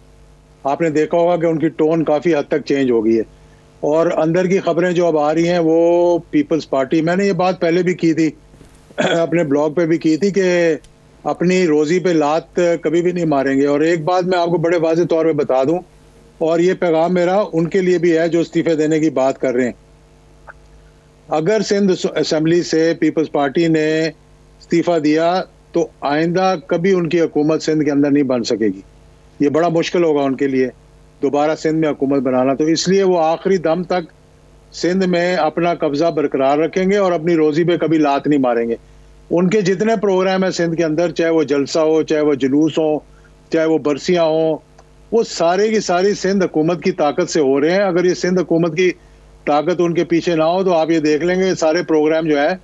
आपने देखा होगा कि उनकी टोन काफ़ी हद तक चेंज हो गई है, और अंदर की खबरें जो अब आ रही हैं वो पीपल्स पार्टी, मैंने ये बात पहले भी की थी अपने ब्लॉग पे भी की थी कि अपनी रोज़ी पे लात कभी भी नहीं मारेंगे। और एक बात मैं आपको बड़े वाज़ेह तौर पे बता दूं, और ये पैगाम मेरा उनके लिए भी है जो इस्तीफे देने की बात कर रहे हैं। अगर सिंध असम्बली से पीपल्स पार्टी ने इस्तीफा दिया तो आइंदा कभी उनकी हुकूमत सिंध के अंदर नहीं बन सकेगी, ये बड़ा मुश्किल होगा उनके लिए दोबारा सिंध में हुकूमत बनाना। तो इसलिए वो आखिरी दम तक सिंध में अपना कब्जा बरकरार रखेंगे और अपनी रोजी पे कभी लात नहीं मारेंगे। उनके जितने प्रोग्राम है सिंध के अंदर, चाहे वो जलसा हो, चाहे वो जुलूस हो, चाहे वो बरसियां हो, वो सारे की सारी सिंध हुकूमत की ताकत से हो रहे हैं। अगर ये सिंध हुकूमत की ताकत उनके पीछे ना हो तो आप ये देख लेंगे सारे प्रोग्राम जो है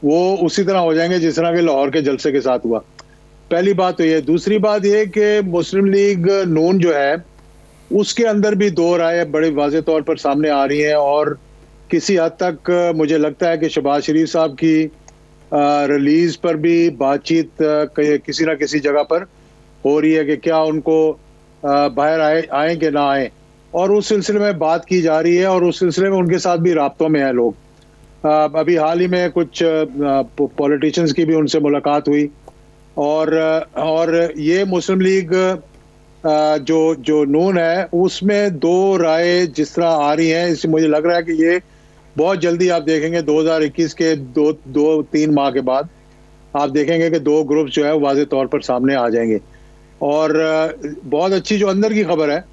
वो उसी तरह हो जाएंगे जिस तरह के लाहौर के जलसे के साथ हुआ। पहली बात तो ये। दूसरी बात ये कि मुस्लिम लीग नून जो है उसके अंदर भी दो राय बड़े वाज़ेह तौर पर सामने आ रही हैं, और किसी हद तक मुझे लगता है कि शहबाज शरीफ साहब की रिलीज पर भी बातचीत किसी ना किसी जगह पर हो रही है कि क्या उनको बाहर आए कि ना आए, और उस सिलसिले में बात की जा रही है, और उस सिलसिले में उनके साथ भी राब्तों में हैं लोग। अभी हाल ही में कुछ पॉलिटिशियंस की भी उनसे मुलाकात हुई, और ये मुस्लिम लीग जो नून है उसमें दो राय जिस तरह आ रही हैं, इससे मुझे लग रहा है कि ये बहुत जल्दी आप देखेंगे 2021 के दो तीन माह के बाद आप देखेंगे कि दो ग्रुप्स जो है वाज़े तौर पर सामने आ जाएंगे। और बहुत अच्छी जो अंदर की खबर है,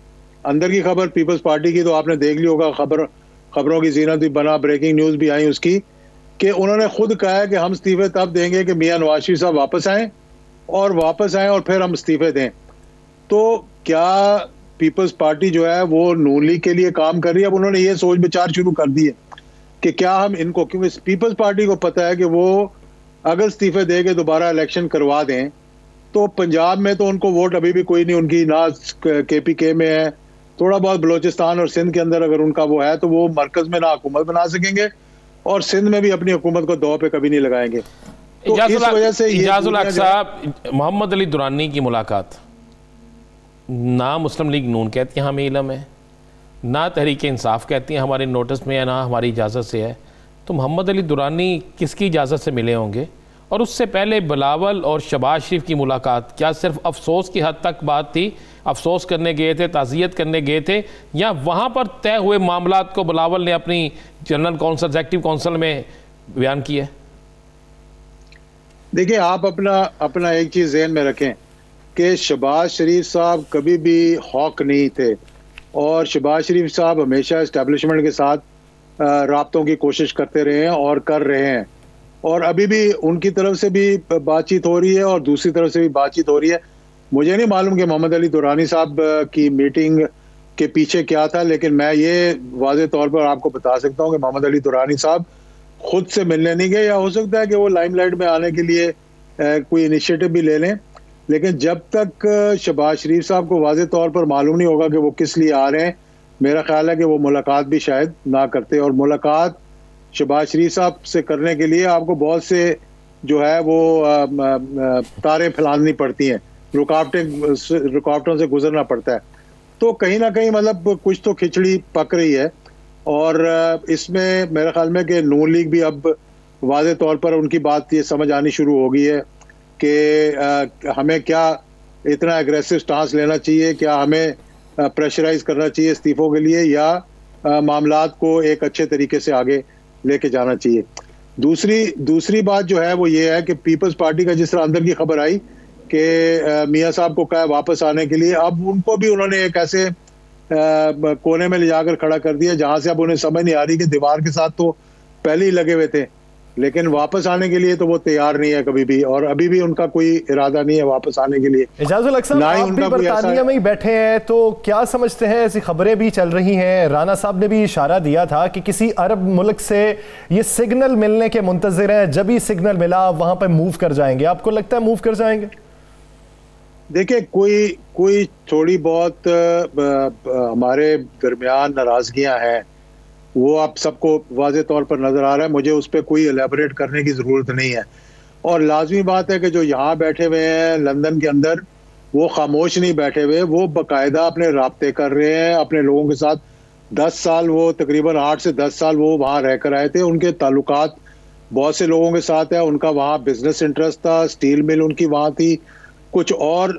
अंदर की खबर पीपल्स पार्टी की तो आपने देख ली होगा, खबरों की जीनत भी बना, ब्रेकिंग न्यूज़ भी आई उसकी कि उन्होंने खुद कहा है कि हम इस्तीफे तब देंगे कि मियां नवाज शरीफ साहब वापस आएँ और फिर हम इस्तीफे दें। तो क्या पीपल्स पार्टी जो है वो नून लीग के लिए काम कर रही है? अब उन्होंने ये सोच विचार शुरू कर दी है कि क्या हम इनको, क्योंकि पीपल्स पार्टी को पता है कि वो अगर इस्तीफे दे के दोबारा इलेक्शन करवा दें तो पंजाब में तो उनको वोट अभी भी कोई नहीं, उनकी ना KPK में है, थोड़ा बहुत बलोचिस्तान और सिंध के अंदर अगर उनका वो है तो वो मरकज में ना हुकूमत बना सकेंगे और सिंध में भी अपनी हुकूमत को दांव पे कभी नहीं लगाएंगे। तो इस वजह से इजाजुल हक साहब, मोहम्मद अली दुरानी की मुलाकात ना मुस्लिम लीग नून कहती है हमें इल्म है, ना तहरीक इंसाफ कहती है हमारे नोटिस में है, ना हमारी इजाज़त से है। तो मोहम्मद अली दुरानी किसकी इजाज़त से मिले होंगे? और उससे पहले बिलावल और शहबाज शरीफ की मुलाकात क्या सिर्फ अफसोस की हद तक बात थी, अफसोस करने गए थे, ताज़ियत करने गए थे, या वहाँ पर तय हुए मामलात को बिलावल ने अपनी जनरल काउंसिल, एग्जीक्यूटिव काउंसिल में बयान किया? देखिए, आप अपना एक चीज़ ज़हन में रखें कि शहबाज शरीफ साहब कभी भी हॉक नहीं थे और शहबाज शरीफ साहब हमेशा इस्टेब्लिशमेंट के साथ राब्तों की कोशिश करते रहे हैं और कर रहे हैं, और अभी भी उनकी तरफ से भी बातचीत हो रही है और दूसरी तरफ से भी बातचीत हो रही है। मुझे नहीं मालूम कि मोहम्मद अली दुरानी साहब की मीटिंग के पीछे क्या था, लेकिन मैं ये वाज़े तौर पर आपको बता सकता हूँ कि मोहम्मद अली दुरानी साहब खुद से मिलने नहीं गए, या हो सकता है कि वो लाइमलाइट में आने के लिए कोई इनिशिएटिव भी ले लें, लेकिन जब तक शहबाज शरीफ साहब को वाज़े तौर पर मालूम नहीं होगा कि वो किस लिए आ रहे हैं, मेरा ख्याल है कि वो मुलाकात भी शायद ना करते। और मुलाकात शहबाज शरीफ साहब से करने के लिए आपको बहुत से जो है वो तारें फैलानी पड़ती हैं, रुकावटों से गुजरना पड़ता है। तो कहीं ना कहीं मतलब कुछ तो खिचड़ी पक रही है, और इसमें मेरे ख्याल में कि नून लीग भी अब वाज़े तौर पर उनकी बात ये समझ आनी शुरू हो गई है कि हमें क्या इतना एग्रेसिव स्टांस लेना चाहिए, क्या हमें प्रेशराइज करना चाहिए इस्तीफों के लिए, या मामलात को एक अच्छे तरीके से आगे लेके जाना चाहिए। दूसरी बात जो है वो ये है कि पीपल्स पार्टी का जिस तरह अंदर की खबर आई कि मियां साहब को कहा वापस आने के लिए, अब उनको भी उन्होंने एक ऐसे कोने में ले जाकर खड़ा कर दिया जहां से अब उन्हें समझ नहीं आ रही कि दीवार के साथ तो पहले ही लगे हुए थे, लेकिन वापस आने के लिए तो वो तैयार नहीं है कभी भी, और अभी भी उनका कोई इरादा नहीं है वापस आने के लिए। इजाजुल हक साहब, आप भी बरतानिया में ही बैठे हैं, तो क्या समझते हैं? ऐसी खबरें भी चल रही हैं, राना साहब ने भी इशारा दिया था कि किसी अरब मुल्क से ये सिग्नल मिलने के मुंतज़िर हैं, जब ही सिग्नल मिला वहां पर मूव कर जाएंगे। आपको लगता है मूव कर जाएंगे? देखिए, कोई थोड़ी बहुत हमारे दरमियान नाराजगियां हैं, वो आप सबको वाज़े तौर पर नजर आ रहा है, मुझे उस पर कोई एलेबोरेट करने की ज़रूरत नहीं है। और लाजमी बात है कि जो यहाँ बैठे हुए हैं लंदन के अंदर, वो खामोश नहीं बैठे हुए, वो बाकायदा अपने राब्ते कर रहे हैं अपने लोगों के साथ। 10 साल वो तकरीबन 8 से 10 साल वो वहाँ रह कर आए थे, उनके ताल्लुकात बहुत से लोगों के साथ है, उनका वहाँ बिजनेस इंटरेस्ट था, स्टील मिल उनकी वहाँ थी, कुछ और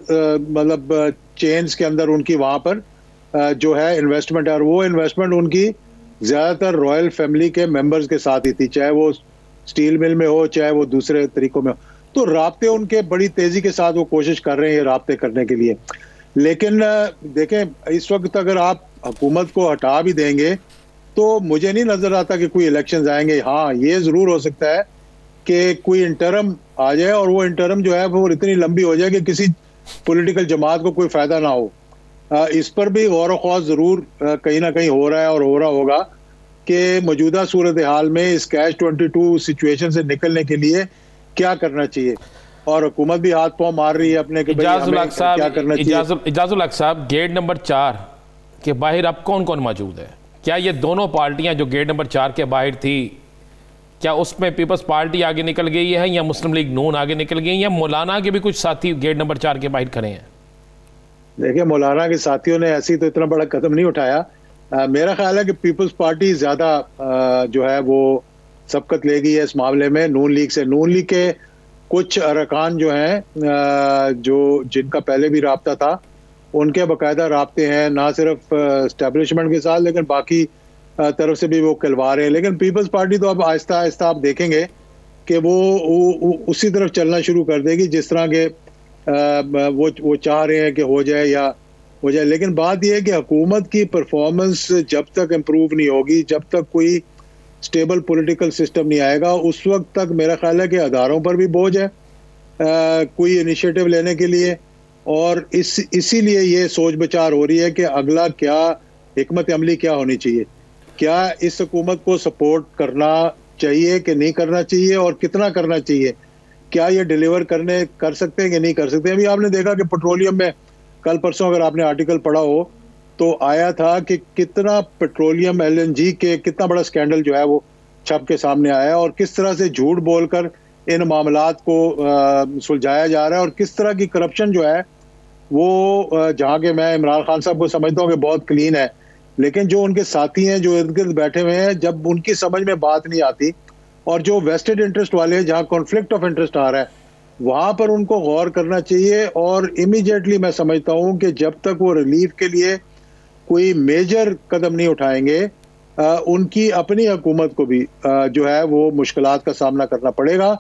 मतलब चेन्स के अंदर उनकी वहाँ पर जो है इन्वेस्टमेंट है, और वो इन्वेस्टमेंट उनकी ज़्यादातर रॉयल फैमिली के मेंबर्स के साथ ही थी, चाहे वो स्टील मिल में हो चाहे वो दूसरे तरीकों में हो। तो राब्ते उनके बड़ी तेज़ी के साथ वो कोशिश कर रहे हैं ये राब्ते करने के लिए। लेकिन देखें, इस वक्त अगर आप हुकूमत को हटा भी देंगे तो मुझे नहीं नज़र आता कि कोई इलेक्शन आएंगे। हाँ, ये ज़रूर हो सकता है कि कोई इंटरम आ जाए, और वो इंटरम जो है वो इतनी लंबी हो जाए कि किसी पॉलिटिकल जमात को कोई फ़ायदा ना हो। इस पर भी गौर व ख्वास ज़रूर कहीं ना कहीं हो रहा है और हो रहा होगा कि मौजूदा सूरत हाल में इस कैच-22 सिचुएशन से निकलने के लिए क्या करना चाहिए, और हुकूमत भी हाथ पांव मार रही है अपने के क्या करना चाहिए। इजाजुल हक साहब, गेट नंबर 4 के बाहर अब कौन कौन मौजूद है? क्या ये दोनों पार्टियां जो गेट नंबर 4 के बाहर थी, क्या उसमें पीपल्स पार्टी आगे निकल गई है, या मुस्लिम लीग नून आगे निकल गई है, या मौलाना के भी कुछ साथी गेट नंबर 4 के बाहर खड़े हैं? देखिए, मौलाना के साथियों ने ऐसी तो इतना बड़ा कदम नहीं उठाया। मेरा ख्याल है कि पीपल्स पार्टी ज़्यादा जो है वो सबकत ले गई है इस मामले में नून लीग से। नून लीग के कुछ अरकान जो हैं जो जिनका पहले भी राब्ता था, उनके बाकायदा राब्ते हैं, ना सिर्फ एस्टेब्लिशमेंट के साथ लेकिन बाकी तरफ से भी वो खिलवा रहे हैं। लेकिन पीपल्स पार्टी तो अब आहिस्ता आहिस्ता आप देखेंगे कि वो उसी तरफ चलना शुरू कर देगी जिस तरह के वो चाह रहे हैं कि हो जाए या हो जाए। लेकिन बात यह है कि हुकूमत की परफॉर्मेंस जब तक इम्प्रूव नहीं होगी, जब तक कोई स्टेबल पॉलिटिकल सिस्टम नहीं आएगा, उस वक्त तक मेरा ख्याल है कि अदारों पर भी बोझ है कोई इनिशिएटिव लेने के लिए। और इसीलिए ये सोच विचार हो रही है कि अगला क्या हिकमत अमली क्या होनी चाहिए, क्या इस हुकूमत को सपोर्ट करना चाहिए कि नहीं करना चाहिए और कितना करना चाहिए, क्या ये डिलीवर कर सकते हैं कि नहीं कर सकते। अभी आपने देखा कि पेट्रोलियम में कल परसों अगर आपने आर्टिकल पढ़ा हो तो आया था कि कितना पेट्रोलियम LNG के कितना बड़ा स्कैंडल जो है वो छप के सामने आया और किस तरह से झूठ बोलकर इन मामलात को सुलझाया जा रहा है और किस तरह की करप्शन जो है वो जहाँ के मैं इमरान खान साहब को समझता हूँ कि बहुत क्लीन है, लेकिन जो उनके साथी हैं जो इर्द गिर्द बैठे हुए हैं, जब उनकी समझ में बात नहीं आती और जो वेस्टेड इंटरेस्ट वाले हैं जहाँ कॉन्फ्लिक्ट ऑफ इंटरेस्ट आ रहा है वहां पर उनको गौर करना चाहिए। और इमीडिएटली मैं समझता हूं कि जब तक वो रिलीफ के लिए कोई मेजर कदम नहीं उठाएंगे, उनकी अपनी हुकूमत को भी जो है वो मुश्किलात का सामना करना पड़ेगा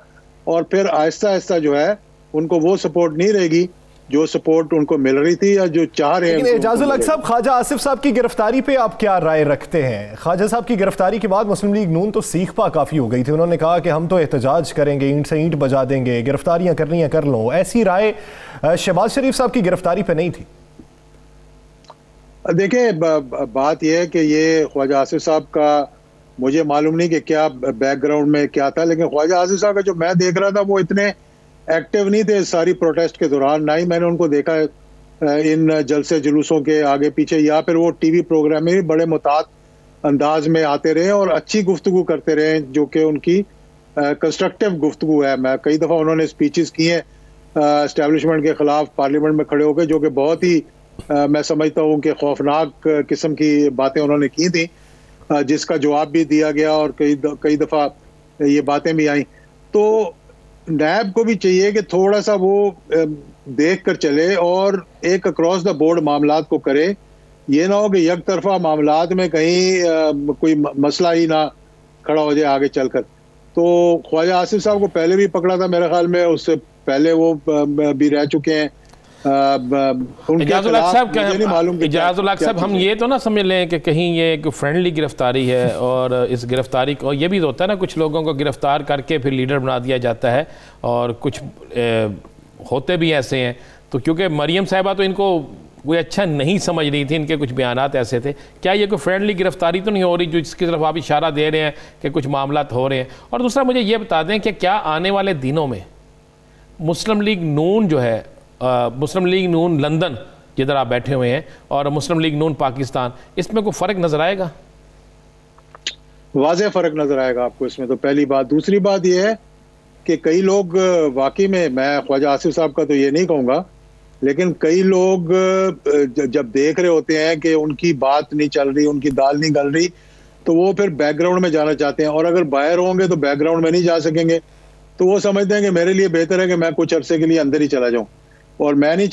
और फिर आहिस्ता आहिस्ता जो है उनको वो सपोर्ट नहीं रहेगी जो सपोर्ट उनको मिल रही थी या जो चाह रहे हैं। एजाजुल हक साहब, ख्वाजा आसिफ साहब की गिरफ्तारी पे आप क्या राय रखते हैं? ख्वाजा साहब की गिरफ्तारी के बाद मुस्लिम लीग नून तो सीख पा काफ़ी हो गई थी, उन्होंने कहा कि हम तो एहतजाज करेंगे, ईंट से ईंट बजा देंगे, गिरफ्तारियां करनी है कर लो। ऐसी राय शहबाज शरीफ साहब की गिरफ्तारी पे नहीं थी। देखिए बात यह है कि ये ख्वाजा आसिफ साहब का मुझे मालूम नहीं कि क्या बैकग्राउंड में क्या था, लेकिन ख्वाजा आसिफ साहब का जो मैं देख रहा था वो इतने एक्टिव नहीं थे सारी प्रोटेस्ट के दौरान, ना ही मैंने उनको देखा इन जलसे जुलूसों के आगे पीछे, या फिर वो टीवी प्रोग्राम में भी बड़े मुताद अंदाज में आते रहे और अच्छी गुफ्तगू करते रहे जो कि उनकी कंस्ट्रक्टिव गुफ्तगू है। मैं कई दफ़ा उन्होंने स्पीचेस की हैं एस्टेब्लिशमेंट के खिलाफ पार्लियामेंट में खड़े होकर, जो कि बहुत ही मैं समझता हूँ कि खौफनाक किस्म की बातें उन्होंने की थी, जिसका जवाब भी दिया गया और कई दफ़ा ये बातें भी आई। तो नैब को भी चाहिए कि थोड़ा सा वो देख कर चले और एक अक्रॉस द बोर्ड मामलात को करे। ये ना हो कि एक तरफा मामलात में कहीं कोई मसला ही ना खड़ा हो जाए आगे चलकर। तो ख्वाजा आसिफ साहब को पहले भी पकड़ा था मेरे ख्याल में, उससे पहले वो भी रह चुके हैं। इजाजुल हक साहब, हम ये तो ना समझ लें कि कहीं ये एक फ्रेंडली गिरफ्तारी है और इस गिरफ्तारी को ये भी होता है ना, कुछ लोगों को गिरफ्तार करके फिर लीडर बना दिया जाता है और कुछ होते भी ऐसे हैं। तो क्योंकि मरियम साहिबा तो इनको कोई अच्छा नहीं समझ रही थी, इनके कुछ बयानात ऐसे थे, क्या ये कोई फ्रेंडली गिरफ्तारी तो नहीं हो रही जो जिसकी तरफ आप इशारा दे रहे हैं कि कुछ मामलात हो रहे हैं? और दूसरा मुझे ये बता दें कि क्या आने वाले दिनों में मुस्लिम लीग नून जो है, मुस्लिम लीग नून लंदन जिधर आप बैठे हुए हैं और मुस्लिम लीग नून पाकिस्तान, इसमें कोई फ़र्क नज़र आएगा? वाज़ेह फ़र्क नज़र आएगा आपको इसमें, तो पहली बात। दूसरी बात यह है कि कई लोग वाकई में, मैं ख्वाजा आसिफ साहब का तो ये नहीं कहूँगा, लेकिन कई लोग जब देख रहे होते हैं कि उनकी बात नहीं चल रही, उनकी दाल नहीं गल रही, तो वो फिर बैकग्राउंड में जाना चाहते हैं, और अगर बाहर होंगे तो बैकग्राउंड में नहीं जा सकेंगे। तो वो समझते हैं कि मेरे लिए बेहतर है कि मैं कुछ अरसे के लिए अंदर ही चला जाऊं। और मैं नहीं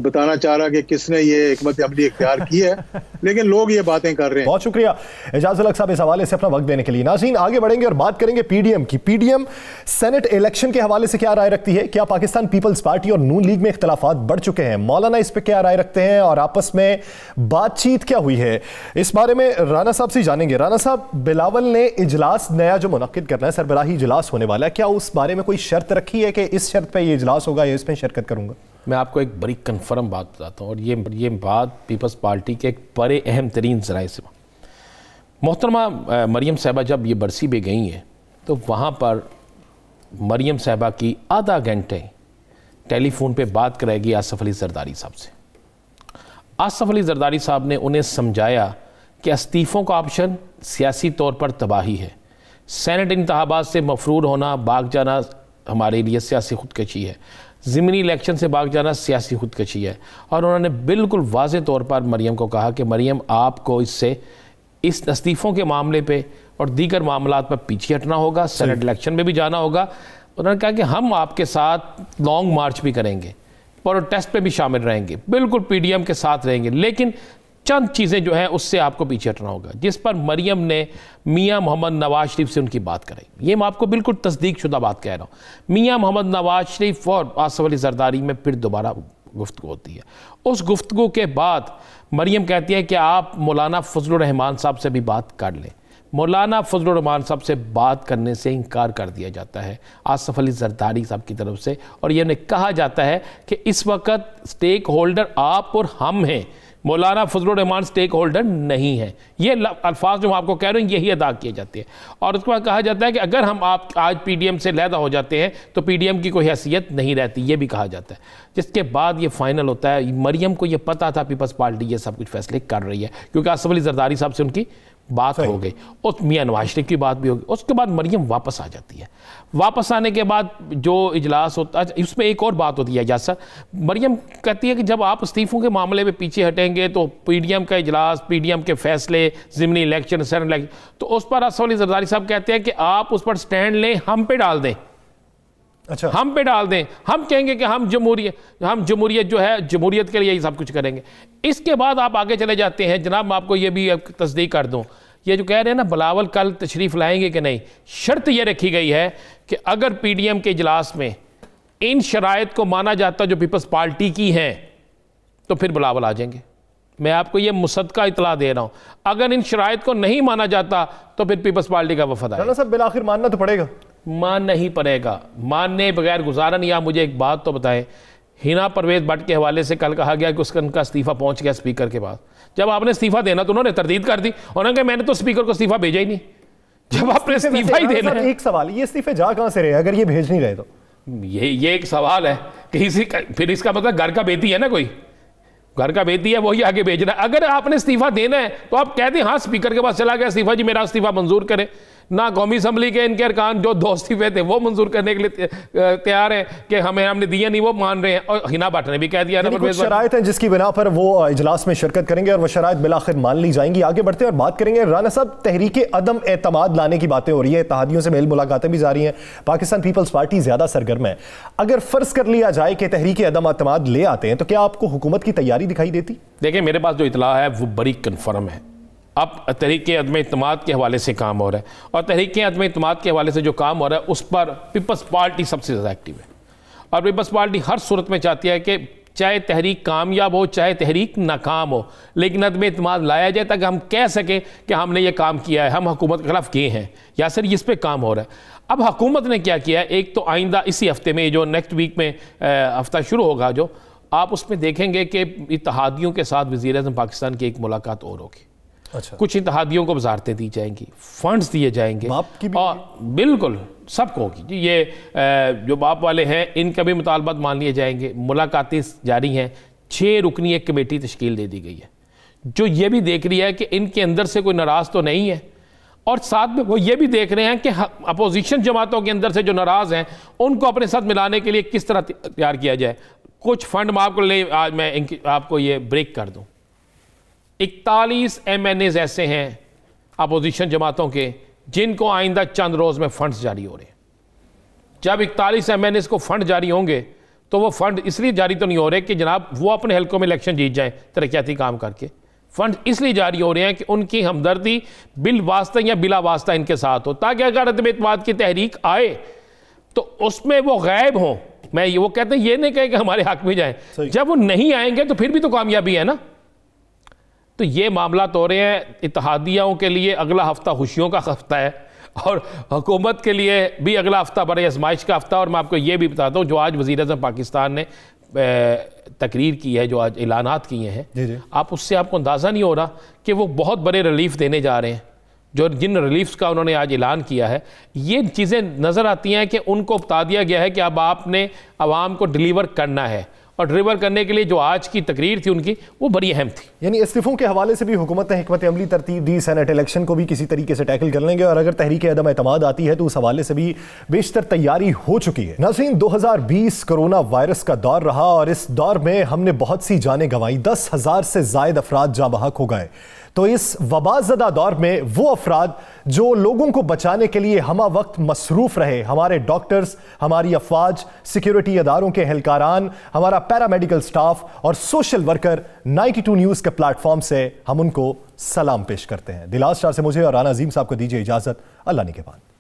बताना चाह रहा कि किसने ये हिकमत अमली इख्तियार की है, लेकिन लोग ये बातें कर रहे हैं। बहुत शुक्रिया एजाजुल हक साहब इस हवाले से अपना वक्त देने के लिए। नाज़रीन, आगे बढ़ेंगे और बात करेंगे पीडीएम की। पीडीएम सेनेट इलेक्शन के हवाले से क्या राय रखती है? क्या पाकिस्तान पीपल्स पार्टी और नून लीग में इख्तलाफात बढ़ चुके हैं? मौलाना इस पर क्या राय रखते हैं और आपस में बातचीत क्या हुई है? इस बारे में राना साहब से जानेंगे। राना साहब, बिलावल ने इजलास नया जो मुनक्किद करना है, सरबराही इजलास होने वाला है, क्या उस बारे में कोई शर्त रखी है कि इस शर्त पर यह इजलास होगा या इसमें शिरकत करूंगा? मैं आपको एक बड़ी कन्फर्म बात बताता हूँ, और ये बात पीपल्स पार्टी के एक बड़े अहम तरीन ज़राए से। मोहतरमा मरियम साहिबा जब ये बरसी पे गई हैं तो वहाँ पर मरियम साहिबा की आधा घंटे टेलीफोन पे बात कराएगी आसफ अली जरदारी साहब से। आसफ अली जरदारी साहब ने उन्हें समझाया कि इस्तीफ़ों का ऑप्शन सियासी तौर पर तबाही है, सेनेट इंतखाबात से मफरूर होना, भाग जाना हमारे लिए सियासी खुदकशी है, ज़िमनी इलेक्शन से भाग जाना सियासी खुदकशी है। और उन्होंने बिल्कुल वाज़ेह तौर पर मरियम को कहा कि मरियम, आपको इससे इस इस्तीफ़ों के मामले पे और दीगर मामलात पर पीछे हटना होगा, सेनेट इलेक्शन में भी जाना होगा। उन्होंने कहा कि हम आपके साथ लॉन्ग मार्च भी करेंगे, प्रोटेस्ट पे भी शामिल रहेंगे, बिल्कुल पीडीएम के साथ रहेंगे, लेकिन चंद चीज़ें जो हैं उससे आपको पीछे हटना होगा। जिस पर मरियम ने मियां मोहम्मद नवाज शरीफ से उनकी बात कराई, ये मैं आपको बिल्कुल तस्दीक शुदा बात कह रहा हूँ। मियां मोहम्मद नवाज शरीफ और आसिफ अली जरदारी में फिर दोबारा गुफ्तगू होती है। उस गुफ्तगू के बाद मरियम कहती है कि आप मौलाना फजलुर रहमान साहब से भी बात कर लें। मौलाना फजलुर रहमान साहब से बात करने से इनकार कर दिया जाता है आसिफ अली जरदारी साहब की तरफ से, और ये उन्हें कहा जाता है कि इस वक्त स्टेक होल्डर आप और हम हैं, मौलाना फजलुर रहमान स्टेक होल्डर नहीं है। ये अल्फाज जो मैं आपको कह रहा हूँ यही अदा किए जाते हैं। और उसके बाद कहा जाता है कि अगर हम आप आज पीडीएम से लैदा हो जाते हैं तो पीडीएम की कोई हैसियत नहीं रहती, ये भी कहा जाता है। जिसके बाद ये फाइनल होता है। मरियम को ये पता था पीपल्स पार्टी ये सब कुछ फैसले कर रही है, क्योंकि आसिफ अली जरदारी साहब से उनकी बात हो गई, उस मियां नवाज शरीफ की बात भी होगी। उसके बाद मरियम वापस आ जाती है। वापस आने के बाद जो इजलास होता है, इसमें एक और बात होती है एजाज सर, मरियम कहती है कि जब आप इस्तीफों के मामले में पीछे हटेंगे तो पीडीएम का इजलास, पीडीएम के फैसले, ज़िमनी इलेक्शन, सेनेट इलेक्शन, तो उस पर आसिफ अली जरदारी साहब कहते हैं कि आप उस पर स्टैंड लें, हम पे डाल दें। अच्छा, हम पे डाल दें, हम कहेंगे कि हम जमहूरियत जो है, जमहूरियत के लिए ये सब कुछ करेंगे। इसके बाद आप आगे चले जाते हैं। जनाब मैं आपको ये भी तस्दीक कर दूं, ये जो कह रहे हैं ना बिलावल कल तशरीफ़ लाएंगे कि नहीं, शर्त ये रखी गई है कि अगर पीडीएम के इजलास में इन शराइत को माना जाता जो पीपल्स पार्टी की हैं तो फिर बिलावल आ जाएंगे। मैं आपको ये मुसद्दका इतला दे रहा हूँ। अगर इन शराइत को नहीं माना जाता तो फिर पीपल्स पार्टी का वफद आएगा। सब बिलाखिर मानना तो पड़ेगा। मानना ही पड़ेगा, मानने बगैर गुजारा नहीं। आप मुझे एक बात तो बताएं, हिना परवेज भट्ट के हवाले से कल कहा गया कि उसका उनका इस्तीफा पहुंच गया स्पीकर के पास। जब आपने इस्तीफा देना तो उन्होंने तरदीद कर दी, उन्होंने कहा मैंने तो स्पीकर को इस्तीफा भेजा ही नहीं। जब आपने इस्तीफा ही देना है। एक सवाल, ये इस्तीफे जा कहां से रहे अगर ये भेज नहीं रहे तो? ये एक सवाल है कि फिर इसका मतलब घर का बेटी है ना, कोई घर का बेटी है वही आगे भेजना। अगर आपने इस्तीफा देना है तो आप कह दें हाँ स्पीकर के पास चला गया इस्तीफा, जी मेरा इस्तीफा मंजूर करें। ना कौमी असम्बली के इनके अरकान जो 2 इस्तीफे थे वो मंजूर करने के लिए तैयार हैं कि हमने दिया नहीं, वो मान रहे हैं। और हिना भट्ट ने भी कह दिया ना, कुछ शराइत है जिसकी बिना पर वो इजलास में शिरकत करेंगे और वो शराइत बिलाखिर मान ली जाएंगी। आगे बढ़ते हैं और बात करेंगे राना साहब, तहरीके अदम एतमाद लाने की बातें हो रही है, इत्तेहादियों से मेल मुलाकातें भी जारी हैं, पाकिस्तान पीपल्स पार्टी ज्यादा सरगर्म है। अगर फर्ज कर लिया जाए कि तहरीके अदम एतमाद ले आते हैं तो क्या आपको हुकूमत की तैयारी दिखाई देती? देखिए मेरे पास जो इतला है वो बड़ी कन्फर्म है। अब तहरीके अदम इत्तेमाद के हवाले से काम हो रहा है, और तहरीके अदम इत्तेमाद के हवाले से जो काम हो रहा है उस पर पीपल्स पार्टी सबसे ज़्यादा एक्टिव है। और पीपल्स पार्टी हर सूरत में चाहती है कि चाहे तहरीक कामयाब हो चाहे तहरीक नाकाम हो, लेकिन अदम इत्तेमाद लाया जाए ताकि हम कह सकें कि हमने ये काम किया है, हम हुकूमत के खिलाफ किए हैं, या सर इस पर काम हो रहा है। अब हुकूमत ने क्या किया है, एक तो आइंदा इसी हफ्ते में जो नेक्स्ट वीक में हफ्ता शुरू होगा, जो आप उसमें देखेंगे कि इत्तेहादियों के साथ वज़ीर-ए-आज़म पाकिस्तान की एक मुलाकात और होगी। अच्छा। कुछ इत्तेहादियों को वजारतें दी जाएंगी, फंड्स दिए जाएंगे, और बिल्कुल सबको होगी। ये जो बाप वाले हैं इनका भी मुतालबात मान लिए जाएंगे। मुलाकातें जारी हैं, 6 रुकनी एक कमेटी तश्कील दे दी गई है जो ये भी देख रही है कि इनके अंदर से कोई नाराज़ तो नहीं है, और साथ में वो ये भी देख रहे हैं कि अपोजिशन जमातों के अंदर से जो नाराज़ हैं उनको अपने साथ मिलाने के लिए किस तरह तैयार किया जाए। कुछ फंड मैं आपको आज मैं आपको ये ब्रेक कर दूँ। 41 MNAs ऐसे हैं अपोजिशन जमातों के जिनको आइंदा चंद रोज़ में फंड्स जारी हो रहे हैं। जब 41 MNAs को फंड जारी होंगे तो वो फंड इसलिए जारी तो नहीं हो रहे कि जनाब वो अपने हल्कों में इलेक्शन जीत जाएं तरक्याती काम करके। फंड इसलिए जारी हो रहे हैं कि उनकी हमदर्दी बिल वास्ता या बिला वास्ता इनके साथ हो, ताकि अगर अदम इत्तेमाद की तहरीक आए तो उसमें वो गायब हों। मैं वो कहते हैं ये नहीं कहे कि हमारे हक में जाए, जब वो नहीं आएंगे तो फिर भी तो कामयाबी है ना। तो ये मामला तो हो रहे हैं। इत्तेहादियों के लिए अगला हफ्ता खुशियों का हफ्ता है और हुकूमत के लिए भी अगला हफ्ता बड़े आजमाइश का हफ्ता। और मैं आपको ये भी बताता हूँ, जो आज वज़ीर-ए-आज़म पाकिस्तान ने तकरीर की है, जो आज ऐलानात किए हैं, आप उससे आपको अंदाज़ा नहीं हो रहा कि वो बहुत बड़े रिलीफ देने जा रहे हैं। जो जिन रिलीफ्स का उन्होंने आज ऐलान किया है, ये चीज़ें नज़र आती हैं कि उनको बता दिया गया है कि अब आपने आवाम को डिलीवर करना है, और डिलीवर करने के लिए जो आज की तकरीर थी उनकी वो बड़ी अहम थी। यानी इस्तीफों के हवाले से भी हुकूमत ने हिकमत अमली तरतीब दी, सेनेट इलेक्शन को भी किसी तरीके से टैकल कर लेंगे, और अगर तहरीक अदम एतमाद आती है तो उस हवाले से भी बेशतर तैयारी हो चुकी है। नाज़रीन, 2020 कोरोना वायरस का दौर रहा और इस दौर में हमने बहुत सी जानें गंवाई, 10,000 से ज़ायद अफराद जाँ बहक हो गए। तो इस वबाज़दा दौर में वो अफराद जो लोगों को बचाने के लिए हमा वक्त मसरूफ रहे, हमारे डॉक्टर्स, हमारी अफवाज, सिक्योरिटी अदारों के एहलकारान, हमारा पैरामेडिकल स्टाफ और सोशल वर्कर, 92 न्यूज़ के प्लेटफॉर्म से हम उनको सलाम पेश करते हैं। द लास्ट स्टार से मुझे और राना अजीम साहब को दीजिए इजाज़त। अल्लाह ने के बाद।